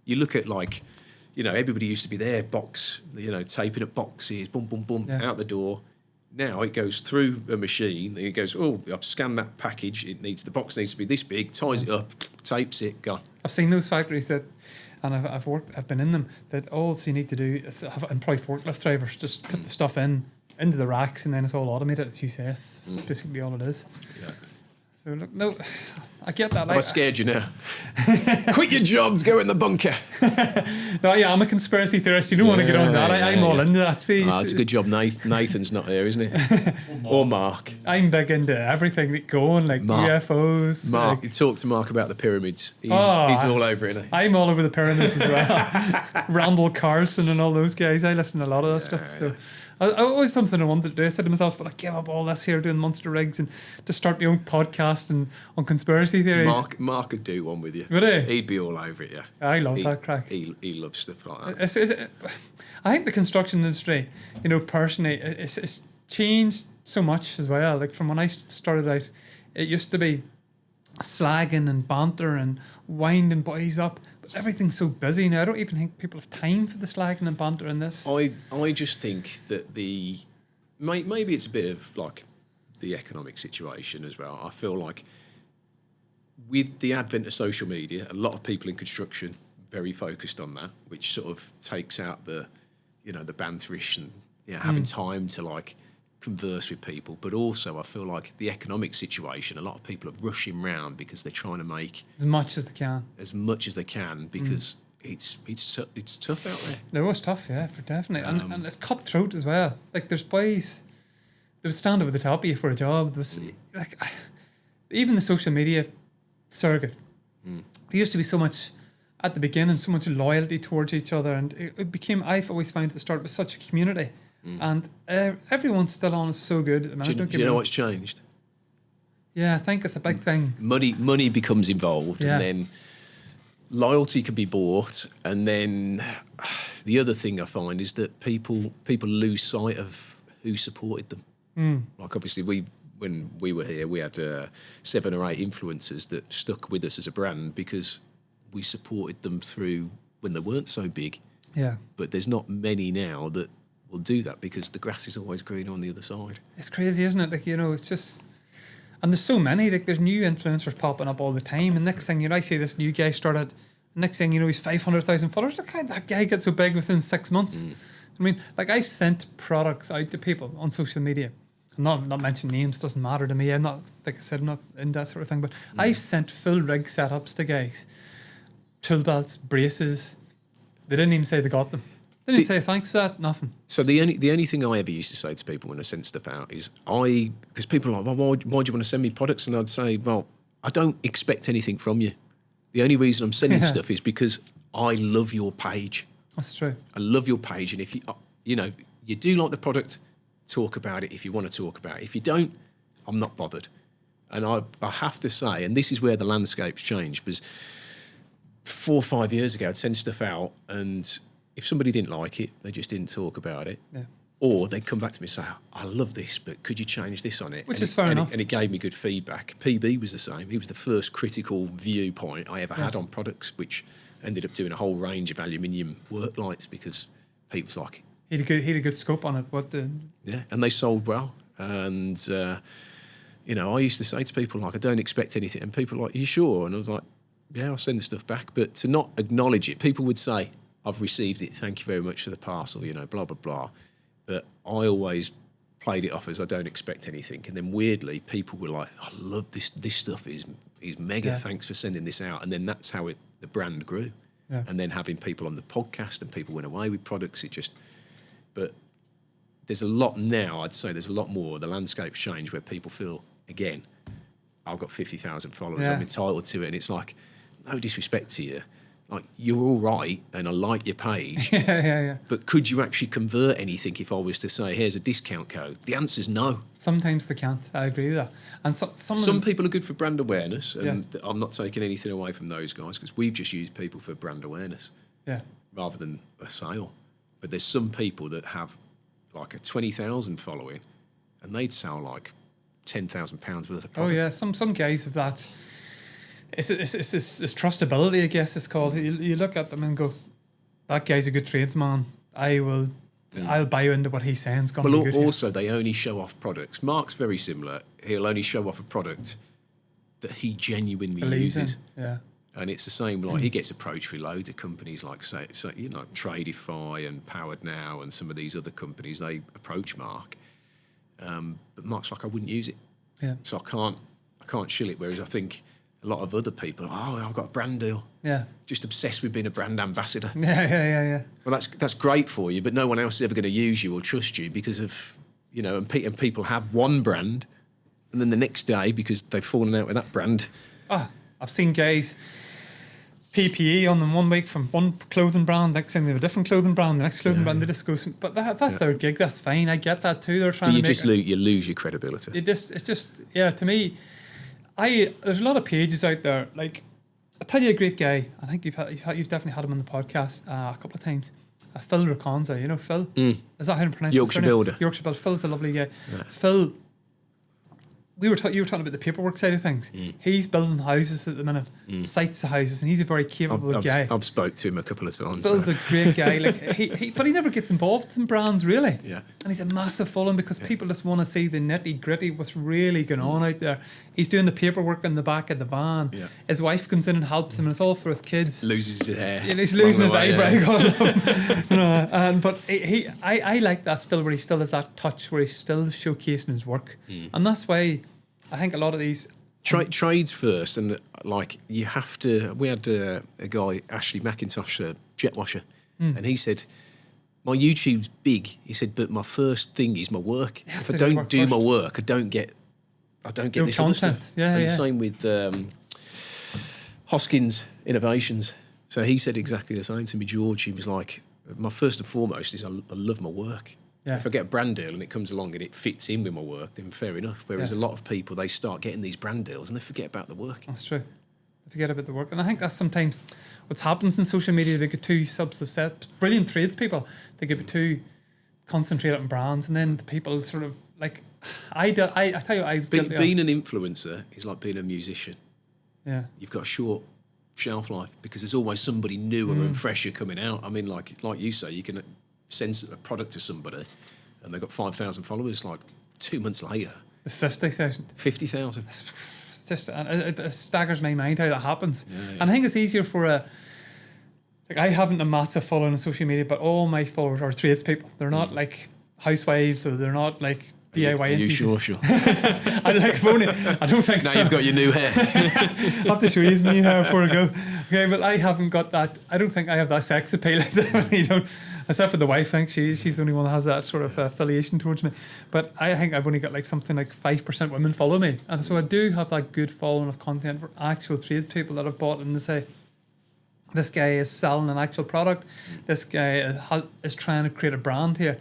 You look at like, you know, everybody used to be there, taping up boxes, boom, boom, boom, out the door. Now it goes through a machine, and it goes, I've scanned that package, the box needs to be this big, ties it up, tapes it, gone. I've seen those factories that, and I've been in them, that all you need to do is employ forklift drivers, just put the stuff into the racks, and then it's all automated. It's UCS. That's basically all it is. Yeah. So look, no, I get that. I scared you now. Quit your jobs, go in the bunker. No, yeah, I'm a conspiracy theorist. You don't want to get on that. I'm all into that. See, it's a good job Nathan's not here, isn't it? Or Mark. I'm big into everything that going, like UFOs. Mark, you talk to Mark about the pyramids. He's all over it, isn't he? I'm all over the pyramids as well. Randall Carlson and all those guys. I listen to a lot of that stuff. So. I always something I wanted to do. I said to myself, but I gave up all this here doing monster rigs and just start my own podcast and on conspiracy theories. Mark could do one with you. Would he? He'd be all over it, yeah. I love that crack. He loves stuff like that. I think the construction industry, you know, personally, it's changed so much as well. Like from when I started out, it used to be slagging and banter and winding boys up. Everything's so busy now. I don't even think people have time for the slagging and banter in this. I just think that maybe it's a bit of like the economic situation as well. I feel like with the advent of social media, a lot of people in construction very focused on that, which sort of takes out the banterish and having time to like converse with people. But also I feel like the economic situation, a lot of people are rushing round because they're trying to make as much as they can because it's tough out there. No, it's tough, yeah, for definitely. And it's cutthroat as well. Like there's boys that would stand over the top of you for a job. There was like even the social media circuit. There used to be so much at the beginning, so much loyalty towards each other, and it became, I've always found at the start, it was such a community. And everyone's still on. It's so good. Do you know what's changed? Yeah, I think it's a big thing. Money becomes involved, and then loyalty can be bought. And then the other thing I find is that people lose sight of who supported them. Like obviously when we were here, we had 7 or 8 influencers that stuck with us as a brand because we supported them through when they weren't so big. Yeah. But there's not many now that will do that because the grass is always green on the other side. It's crazy, isn't it? Like, you know, it's just... And there's so many, like there's new influencers popping up all the time. And next thing, you know, I see this new guy started, next thing you know, he's 500,000 followers. Look how that guy gets so big within 6 months. I mean, like I've sent products out to people on social media. I'm not mentioning names, doesn't matter to me. I'm not, like I said, I'm not in that sort of thing. But I've sent full rig setups to guys. Tool belts, braces. They didn't even say they got them. They didn't say thanks for that, nothing. So the only thing I ever used to say to people when I sent stuff out is because people are like, well, why do you want to send me products? And I'd say, well, I don't expect anything from you. The only reason I'm sending stuff is because I love your page. That's true. I love your page. And if you do like the product, talk about it if you want to talk about it. If you don't, I'm not bothered. And I have to say, and this is where the landscape's changed, because 4 or 5 years ago, I'd send stuff out and if somebody didn't like it, they just didn't talk about it. Yeah. Or they'd come back to me and say, I love this, but could you change this on it? Which is fair enough. And it gave me good feedback. PB was the same. He was the first critical viewpoint I ever had on products, which ended up doing a whole range of aluminium work lights because Pete was like... He had a good scope on it. Yeah, and they sold well. And, I used to say to people, like, I don't expect anything. And people were like, are you sure? And I was like, yeah, I'll send the stuff back. But to not acknowledge it, people would say, I've received it, thank you very much for the parcel, blah, blah, blah. But I always played it off as I don't expect anything. And then weirdly, people were like, I love this. This stuff is mega. Thanks for sending this out. And then that's how the brand grew. Yeah. And then having people on the podcast and people went away with products, but there's a lot now, I'd say there's a lot more. The landscape's changed where people feel, again, I've got 50,000 followers, I'm entitled to it. And it's like, no disrespect to you. Like, you're all right, and I like your page. Yeah. But could you actually convert anything if I was to say, here's a discount code? The answer's no. Sometimes they can't. I agree with that. And some people are good for brand awareness, and I'm not taking anything away from those guys because we've just used people for brand awareness rather than a sale. But there's some people that have like a 20,000 following, and they'd sell like £10,000 worth of product. Oh yeah, some guys have that. It's trustability, I guess it's called. You look at them and go, that guy's a good tradesman. I'll buy into what he's saying. It's going to be good. Also, they only show off products. Mark's very similar. He'll only show off a product that he genuinely uses. Yeah. And it's the same, like he gets approached with loads of companies like Tradify and Powered Now and some of these other companies, they approach Mark. But Mark's like, I wouldn't use it. Yeah. So I can't shill it. Whereas I think a lot of other people, I've got a brand deal. Yeah. Just obsessed with being a brand ambassador. Yeah. Well, that's great for you, but no one else is ever going to use you or trust you because of, and people have one brand and then the next day, because they've fallen out with that brand. I've seen guys PPE on them 1 week from one clothing brand, next thing they have a different clothing brand, the next clothing brand, they just go, but that's their gig, that's fine, I get that too. They're trying you lose your credibility. To me, there's a lot of pages out there, like, I'll tell you a great guy, I think you've definitely had him on the podcast a couple of times, Phil Raconza, Phil? Is that how to pronounce it? Yorkshire Builder. Yorkshire Builder. Phil's a lovely guy. Yeah. Phil, you were talking about the paperwork side of things. He's building houses at the minute, sites of houses, and he's a very capable guy. I've spoke to him a couple of times. Phil's a great guy. Like but he never gets involved in brands really. Yeah. And he's a massive following because people just want to see the nitty gritty, what's really going on out there. He's doing the paperwork in the back of the van. Yeah. His wife comes in and helps him, and it's all for his kids. Loses his hair. Yeah, he's losing his eyebrow. Yeah. God love him. But I like that still, where he still has that touch, where he's still showcasing his work, and that's why. I think a lot of these... Trades first, and like you have to... We had a guy, Ashley McIntosh, a jet washer, and he said, my YouTube's big. He said, but my first thing is my work. If I don't do my work, I don't get this other stuff. And same with Hoskins Innovations. So he said exactly the same to me, George. He was like, my first and foremost is I love my work. Yeah. If I get a brand deal and it comes along and it fits in with my work, then fair enough. Whereas a lot of people, they start getting these brand deals and they forget about the work. That's true. They forget about the work. And I think that's sometimes what happens in social media. They get too brilliant tradespeople. They get too concentrate on brands, and then the people sort of like, I tell you, I was guilty Being an influencer is like being a musician. yeah. You've got a short shelf life because there's always somebody newer and fresher coming out. I mean, like you say, you can send a product to somebody and they've got 5,000 followers. Like 2 months later, The 50,000. 50,000. It's just, it staggers my mind how that happens. Yeah. And I think it's easier for I haven't a massive following on social media, but all my followers are tradespeople. They're not like housewives, or they're not like DIY Are you enthusiasts. sure? I don't think Now so. you've got your new hair. I'll have to show you his new hair before I go. Okay, but I haven't got that. I don't think I have that sex appeal. I definitely don't. Except for the wife, I think she's the only one that has that sort of affiliation towards me. But I think I've only got like something like 5% women follow me. And so I do have that good following of content for actual tradespeople that have bought and they say, this guy is selling an actual product. This guy is trying to create a brand here.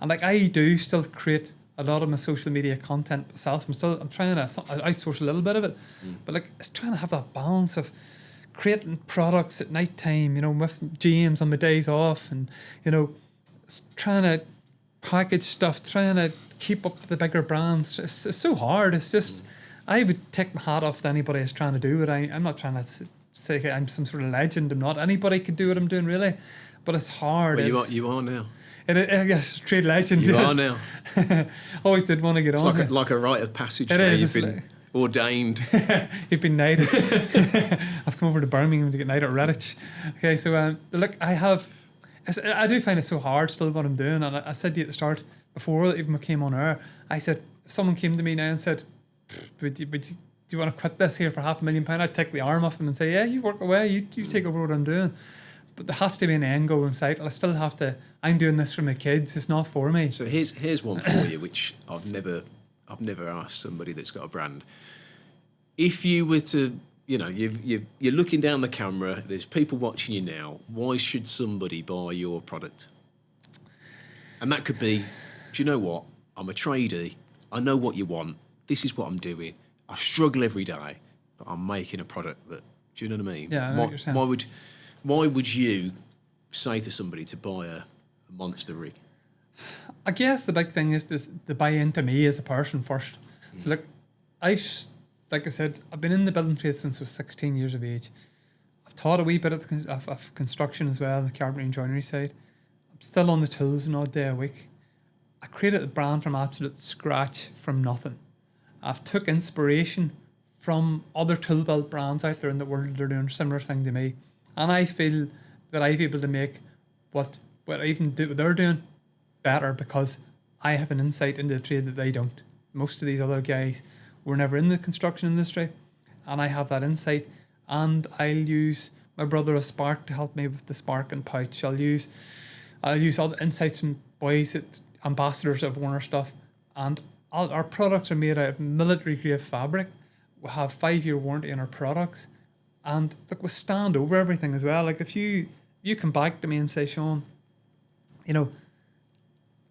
And like I do still create a lot of my social media content myself. I'm trying to outsource a little bit of it. But like it's trying to have that balance of creating products at night time, with James on my days off, and it's trying to package stuff, trying to keep up with the bigger brands. It's so hard. It's just I would take my hat off to anybody who's trying to do it. I'm not trying to say I'm some sort of legend. I'm not. Anybody could do what I'm doing, really, but it's hard. Well, you are now. I guess trade legend. You yes. are now. Always did want to get It's on. like a rite of passage. It now. is, You've it's been ordained. You've been knighted. I've come over to Birmingham to get knighted at Redditch. Okay, so look, I do find it so hard still what I'm doing, and I said to you at the start before even we came on air, I said if someone came to me now and said, do you want to quit this here for £500,000? I'd take the arm off them and say, yeah, you work away, you take over what I'm doing. But there has to be an end goal in sight. I still have to. I'm doing this for my kids. It's not for me. So here's one for you, which I've never asked somebody that's got a brand. If you were to, you're looking down the camera. There's people watching you now. Why should somebody buy your product? And that could be, do you know what? I'm a tradie. I know what you want. This is what I'm doing. I struggle every day, but I'm making a product that. Do you know what I mean? Yeah, I know what you're saying. Why would you say to somebody to buy a monster rig? I guess the big thing is to buy into me as a person first. So look, like I said, I've been in the building trade since I was 16 years of age. I've taught a wee bit of construction as well, the carpentry and joinery side. I'm still on the tools an odd day a week. I created a brand from absolute scratch, from nothing. I've took inspiration from other tool build brands out there in the world that are doing a similar thing to me. And I feel that I'm able to make what they're doing better because I have an insight into the trade that they don't. Most of these other guys were never in the construction industry, and I have that insight. And I'll use my brother a Spark to help me with the Spark and pouch. I'll use other insights from boys that ambassadors that have worn our stuff, and our products are made out of military grade fabric. We have 5-year warranty on our products. And look, we stand over everything as well. Like if you come back to me and say, Sean,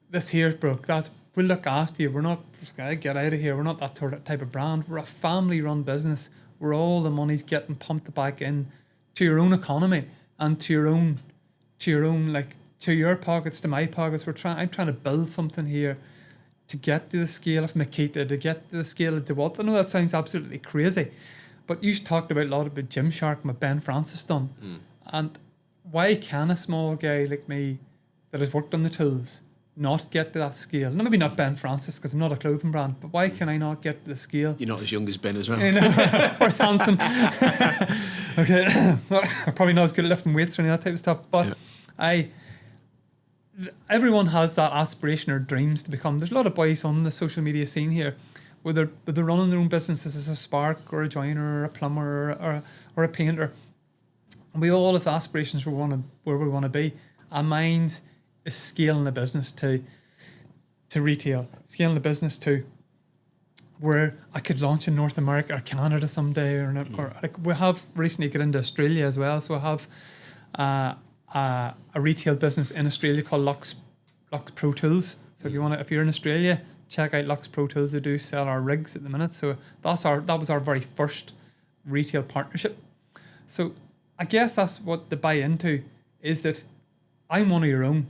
this here's broke. We'll look after you. We're not just gonna get out of here. We're not that type of brand. We're a family-run business where all the money's getting pumped back in to your own economy and to your own, like to your pockets, to my pockets. I'm trying to build something here to get to the scale of Makita, to get to the scale of DeWalt. I know that sounds absolutely crazy. But you talked a lot about Gymshark and what Ben Francis done. And why can a small guy like me that has worked on the tools not get to that scale? No, maybe not Ben Francis because I'm not a clothing brand, but why can I not get to the scale? You're not as young as Ben as well. Or as handsome. Okay, probably not as good at lifting weights or any of that type of stuff. But everyone has that aspiration or dreams to become. There's a lot of boys on the social media scene here where they're running their own businesses as a spark or a joiner or a plumber or a painter. And we all have aspirations where we want to be. And mine is scaling the business to retail, scaling the business to where I could launch in North America or Canada someday, or like we have recently got into Australia as well. So I have a retail business in Australia called Lux Pro Tools. So if you're in Australia, check out Lux Pro Tools. They do sell our rigs at the minute. So that was our very first retail partnership. So I guess that's what to buy into is that I'm one of your own.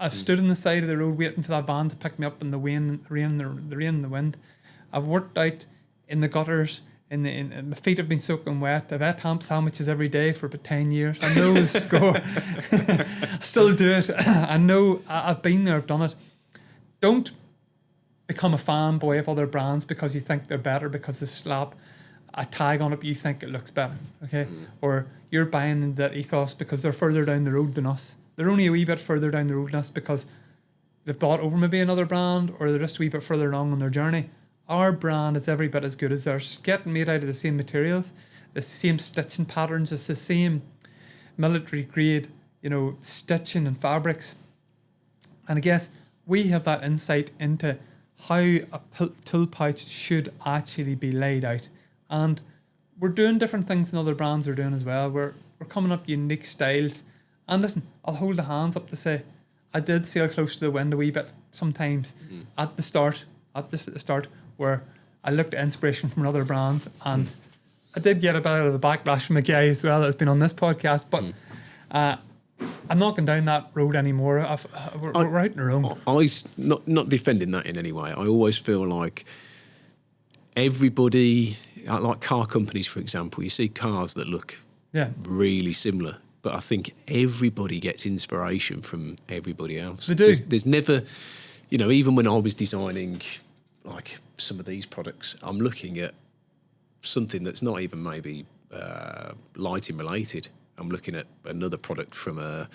I stood on the side of the road waiting for that van to pick me up in the rain and the wind. I've worked out in the gutters. In my feet have been soaking wet. I've ate ham sandwiches every day for about 10 years. I know the score. I still do it. I know I've been there. I've done it. Don't become a fanboy of other brands because you think they're better because they slap a tag on it, but you think it looks better. Okay, or you're buying that ethos because they're further down the road than us. They're only a wee bit further down the road than us because they've bought over maybe another brand, or they're just a wee bit further along on their journey. Our brand is every bit as good as theirs. It's getting made out of the same materials, the same stitching patterns, it's the same military grade, stitching and fabrics. And I guess we have that insight into how a tool pouch should actually be laid out. And we're doing different things than other brands are doing as well. We're coming up unique styles. And listen, I'll hold the hands up to say, I did sail close to the wind a wee bit sometimes at the start, where I looked at inspiration from other brands, and I did get a bit of a backlash from a guy as well that's been on this podcast, but I'm not going down that road anymore. We're out on our own. I'm not defending that in any way. I always feel like everybody, like car companies, for example, you see cars that look really similar, but I think everybody gets inspiration from everybody else. They do. There's never, even when I was designing like some of these products, I'm looking at something that's not even maybe lighting related. I'm looking at another product from a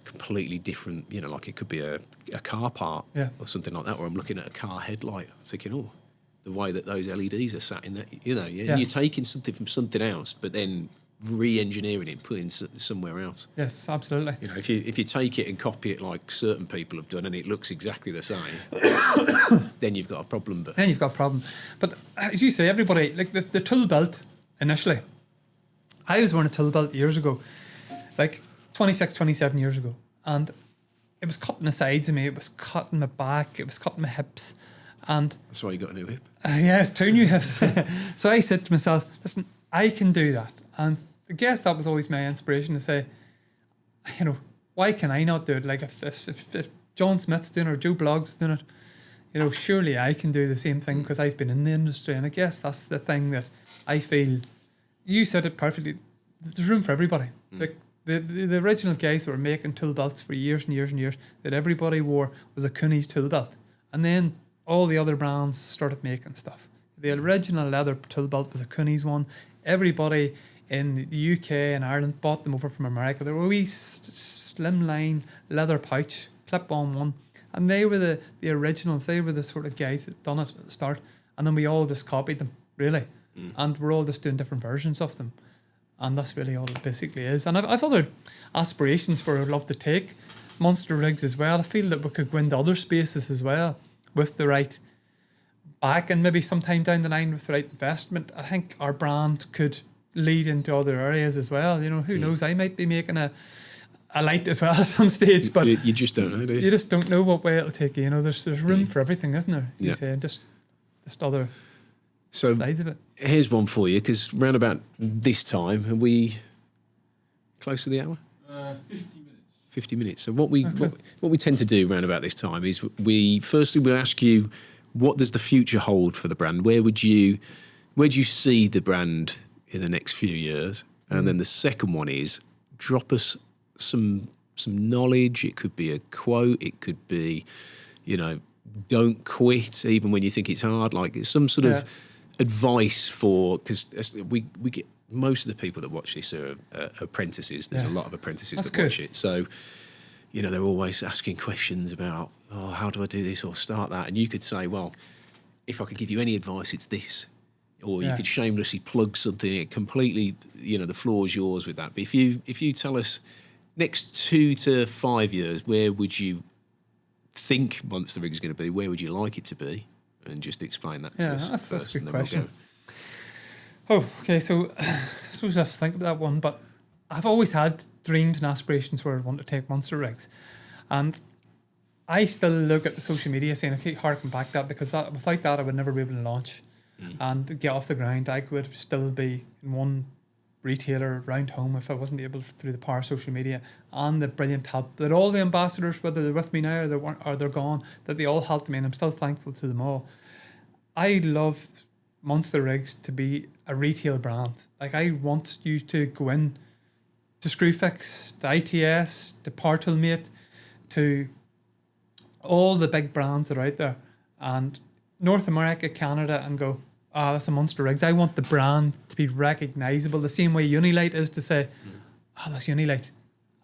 completely different, like it could be a car part or something like that, or I'm looking at a car headlight, thinking, the way that those LEDs are sat in that, you're taking something from something else, but then re-engineering it, putting it somewhere else. Yes, absolutely. If you take it and copy it like certain people have done and it looks exactly the same, then you've got a problem. But as you say, everybody, like the tool belt initially, I was wearing a tool belt years ago, like 26, 27 years ago, and it was cutting the sides of me, it was cutting my back, it was cutting my hips, and that's why you got a new hip. Yes, 2 new hips. So I said to myself, listen, I can do that. And I guess that was always my inspiration to say, why can I not do it? Like if John Smith's doing it or Joe Blogg's doing it, surely I can do the same thing because I've been in the industry. And I guess that's the thing that I feel, you said it perfectly, there's room for everybody. Like the original guys who were making tool belts for years and years and years that everybody wore was a Cooney's tool belt. And then all the other brands started making stuff. The original leather tool belt was a Cooney's one. Everybody in the UK and Ireland bought them over from America. They were a wee slimline leather pouch, clip-on one. And they were the originals. They were the sort of guys that done it at the start. And then we all just copied them, really. And we're all just doing different versions of them. And that's really all it basically is. And I've other aspirations for I'd love to take. Monster rigs as well. I feel that we could go into other spaces as well with the right back, and maybe sometime down the line with the right investment. I think our brand could lead into other areas as well. Who knows? I might be making a light as well at some stage, but you just don't know, do you? You just don't know what way it'll take you. There's room for everything, isn't there? As you say, and just other sides of it. Here's one for you, because round about this time, are we close to the hour? 50 minutes. So what we tend to do round about this time is we'll ask you, what does the future hold for the brand? Where do you see the brand in the next few years? And then the second one is, drop us some knowledge. It could be a quote. It could be, don't quit even when you think it's hard. Like some sort of advice because we get most of the people that watch this are apprentices. There's a lot of apprentices that watch it. So, they're always asking questions about, how do I do this or start that? And you could say, well, if I could give you any advice, it's this. Or you could shamelessly plug something. It completely, the floor is yours with that. But if you tell us next 2 to 5 years, where would you think Monster Rig is going to be? Where would you like it to be? And just explain that to us. That's a good question. Okay. So I suppose I have to think about that one. But I've always had dreams and aspirations where I want to take Monster Rigs. And I still look at the social media saying, okay, harken back that, because without that I would never be able to launch and get off the ground. I would still be in one retailer around home if I wasn't able through the power of social media and the brilliant help that all the ambassadors, whether they're with me now or they weren't, or they're gone, that they all helped me, and I'm still thankful to them all. I love Monster Rigs to be a retail brand. Like, I want you to go in to Screwfix, to ITS, to Power Toolmate, to all the big brands that are out there, and North America, Canada, and go, that's a Monster Rigs. I want the brand to be recognisable, the same way Unilight is to say, that's Unilight.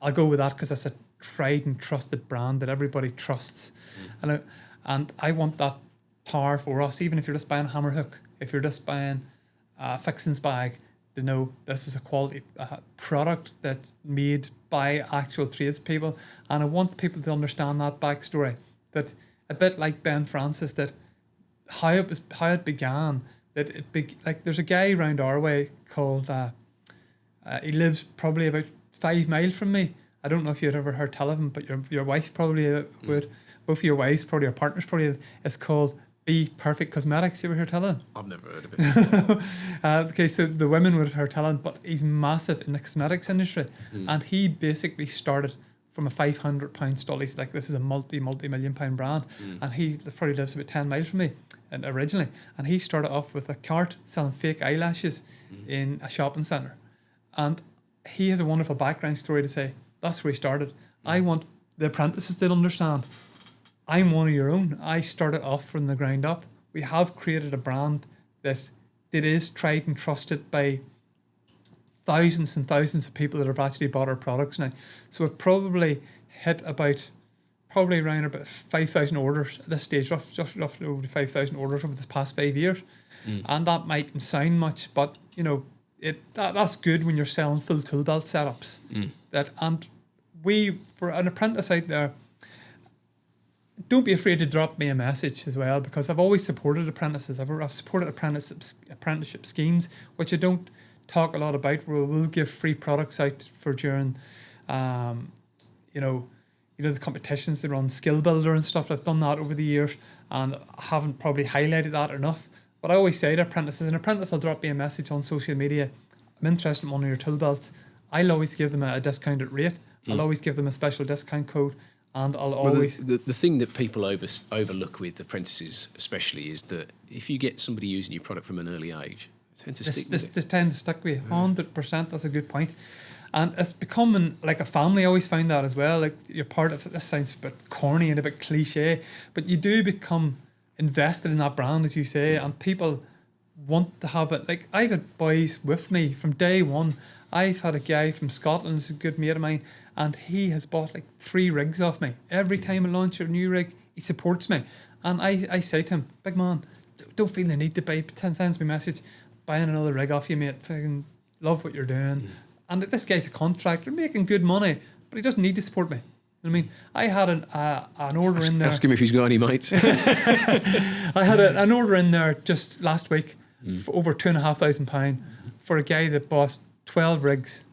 I'll go with that because that's a tried and trusted brand that everybody trusts. And I want that power for us, even if you're just buying a hammer hook, if you're just buying a fixings bag, to know this is a quality product that's made by actual tradespeople. And I want people to understand that backstory, that a bit like Ben Francis, that how it began, that like there's a guy around our way called he lives probably about 5 miles from me. I don't know if you'd ever heard tell of him, but your wife probably would. Both of your wives, probably your partners, probably. It's called Be Perfect Cosmetics. You ever heard tell of him? I've never heard of it. Okay, so the women would have heard tell him, but he's massive in the cosmetics industry, and he basically started from a £500 stall. He's like, this is a multi-million pound brand, and he probably lives about 10 miles from me, and originally, and he started off with a cart selling fake eyelashes in a shopping centre, and he has a wonderful background story to say that's where he started. I want the apprentices to understand, I'm one of your own. I started off from the ground up. We have created a brand that is tried and trusted by thousands and thousands of people that have actually bought our products now. So we've probably hit probably around about 5,000 orders at this stage, just roughly over 5,000 orders over the past 5 years. And that mightn't sound much, but that's good when you're selling full tool belt setups. And for an apprentice out there, don't be afraid to drop me a message as well, because I've always supported apprentices. I've supported apprenticeship schemes, which I don't talk a lot about, where we'll give free products out for during, the competitions they run, Skill Builder and stuff. I've done that over the years and I haven't probably highlighted that enough. But I always say to apprentices, an apprentice will drop me a message on social media, I'm interested in one of your tool belts. I'll always give them a discounted rate. I'll always give them a special discount code. And I'll always... The thing that people overlook with apprentices especially is that if you get somebody using your product from an early age, they tend to stick with it. They tend to stick with you, 100%. That's a good point. And it's becoming like a family. I always find that as well. Like, you're part of it. This sounds a bit corny and a bit cliche, but you do become invested in that brand, as you say, and people want to have it. Like, I've had boys with me from day one. I've had a guy from Scotland who's a good mate of mine, and he has bought like 3 rigs off me. Every time I launch a new rig, he supports me. And I say to him, big man, don't feel the need to buy, sends me a message, buying another rig off you, mate. Fucking love what you're doing. And this guy's a contractor, making good money, but he doesn't need to support me. I mean, I had an order in there. Ask him if he's got any mates. I had an order in there just last week for over £2,500 for a guy that bought 12 rigs,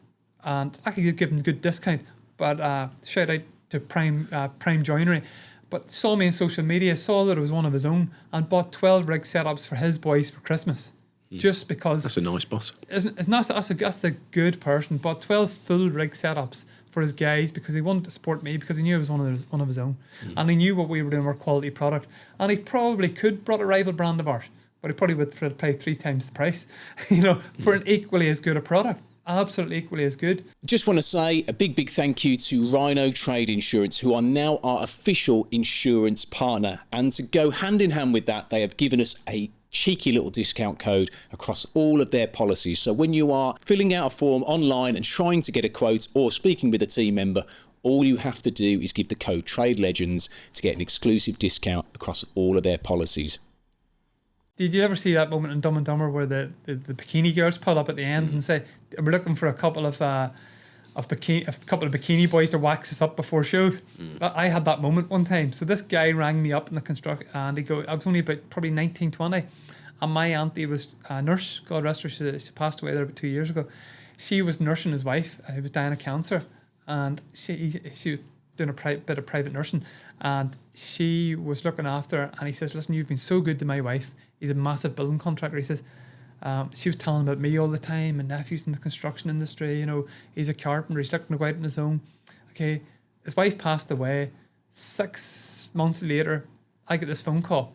and I could give him a good discount. But shout out to Prime Joinery. But saw me on social media, saw that it was one of his own, and bought 12 rig setups for his boys for Christmas. Just because... That's a nice boss. That's a good person. Bought 12 full rig setups for his guys because he wanted to support me, because he knew it was one of his own. And he knew what we were doing, our quality product. And he probably could brought a rival brand of ours, but he probably would pay 3 times the price, for an equally as good a product. Absolutely equally as good. Just want to say a big thank you to Rhino Trade Insurance, who are now our official insurance partner. And to go hand in hand with that, they have given us a cheeky little discount code across all of their policies. So when you are filling out a form online and trying to get a quote or speaking with a team member, all you have to do is give the code Trade Legends to get an exclusive discount across all of their policies. Did you ever see that moment in Dumb and Dumber where the bikini girls pull up at the end and say, we're looking for a couple of bikini boys to wax us up before shows? I had that moment one time. So this guy rang me up in the construction, and I was only about probably 19, 20, and my auntie was a nurse, God rest her, she passed away there about 2 years ago. She was nursing his wife, who was dying of cancer, and she was doing a bit of private nursing, and she was looking after her, and he says, listen, you've been so good to my wife. He's a massive building contractor. He says, She was telling about me all the time. My nephew's in the construction industry. You know, he's a carpenter. He's looking to go out on his own. Okay, his wife passed away. 6 months later, I get this phone call.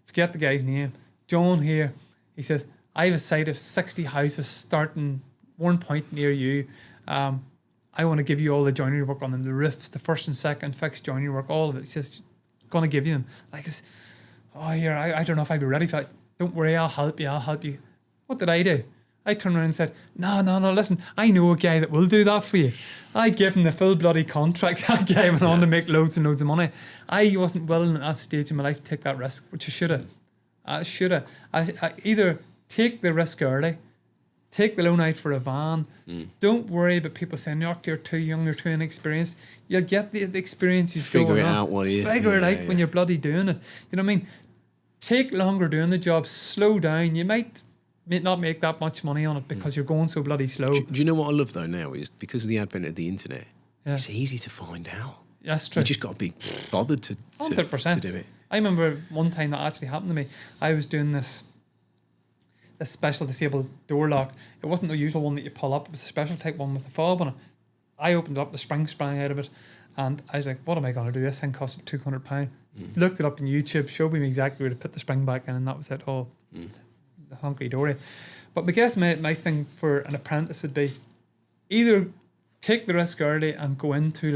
Forget the guy's name. John here. He says, I have a site of 60 houses starting one point near you. I want to give you all the joinery work on them, the roofs, the first and second fixed joinery work, all of it. He says, going to give you them. I guess, oh, here, I don't know if I'd be ready for that. Don't worry, I'll help you. What did I do? I turned around and said, no, listen, I know a guy that will do that for you. I gave him the full bloody contract. That guy went on to make loads and loads of money. I wasn't willing at that stage in my life to take that risk, which I should have. I either take the risk early, take the loan out for a van. Don't worry about people saying, you're too young, you're too inexperienced. You'll get the experience you figure it out while you figure it out when you're bloody doing it. You know what I mean? Take longer doing the job, slow down. You might not make that much money on it because you're going so bloody slow. Do you know what I love though now is because of the advent of the internet, it's easy to find out. That's true. You just got to be bothered to 100%. do it. I remember one time that actually happened to me. I was doing this special disabled door lock. It wasn't the usual one that you pull up. It was a special type one with a fob on it. I opened it up, the spring sprang out of it, and I was like, what am I going to do? This thing cost £200. Looked it up on YouTube, showed me exactly where to put the spring back in, and that was it all. The hunky dory. But I guess my thing for an apprentice would be either take the risk early and go into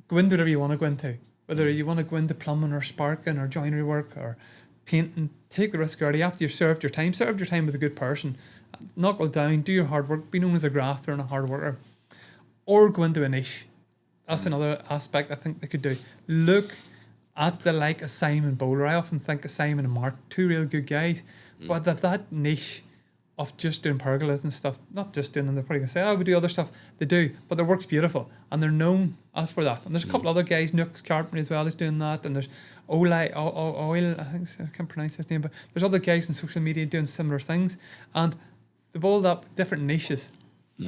whatever you want to go into. Whether you want to go into plumbing or sparking or joinery work or painting, take the risk early after you've served your time. Serve your time with a good person. Knuckle down, do your hard work, be known as a grafter and a hard worker. Or go into a niche. That's another aspect I think they could do. Look at the like of Simon Bowler. I often think of Simon and Mark, two real good guys. But that niche of just doing pergolas and stuff, not just doing them, they're probably going to say, we do other stuff. They do, but their work's beautiful. And they're known as for that. And there's a couple other guys, Nooks Carpentry as well, is doing that. And there's Oil, I think, I can't pronounce his name, but there's other guys on social media doing similar things. And they've all up different niches.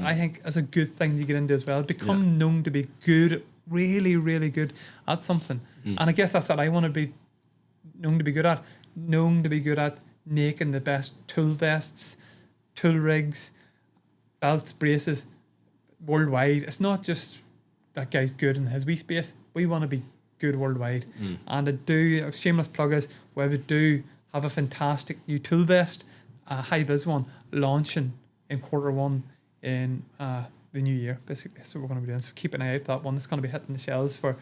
I think is a good thing to get into as well. Become known to be good, really, really good at something. And I guess that's what I want to be known to be good at. Known to be good at making the best tool vests, tool rigs, belts, braces worldwide. It's not just that guy's good in his wee space. We want to be good worldwide. And I do, shameless plug is, we do have a fantastic new tool vest, a high-vis one, launching in Q1 in the new year, basically. So we're going to be doing. So keep an eye out for that one. It's going to be hitting the shelves for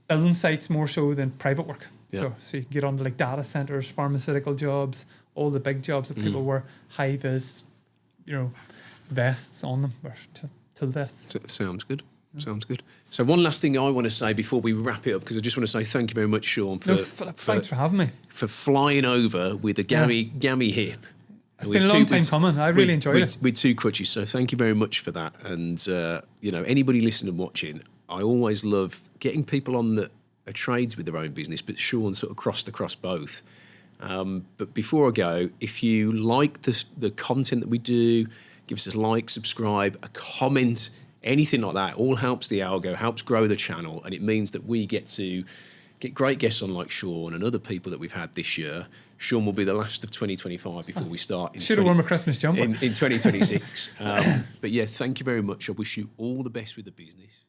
building sites more so than private work. So you can get onto like data centers, pharmaceutical jobs, all the big jobs that people wear high-vis, vests on them, or tool vests. Sounds good. Sounds good. So one last thing I want to say before we wrap it up, because I just want to say thank you very much, Sean, thanks for having me. For flying over with a gammy hip. It's been a long time coming. I really enjoyed it. With two crutches, so thank you very much for that. And, anybody listening and watching, I always love getting people on that are trades with their own business, but Sean sort of crossed across both. But before I go, if you like the content that we do, give us a like, subscribe, a comment, anything like that. All helps the algo, helps grow the channel, and it means that we get to get great guests on like Sean and other people that we've had this year. Sean will be the last of 2025 before we start. Should have worn my Christmas jumper. In 2026. But yeah, thank you very much. I wish you all the best with the business.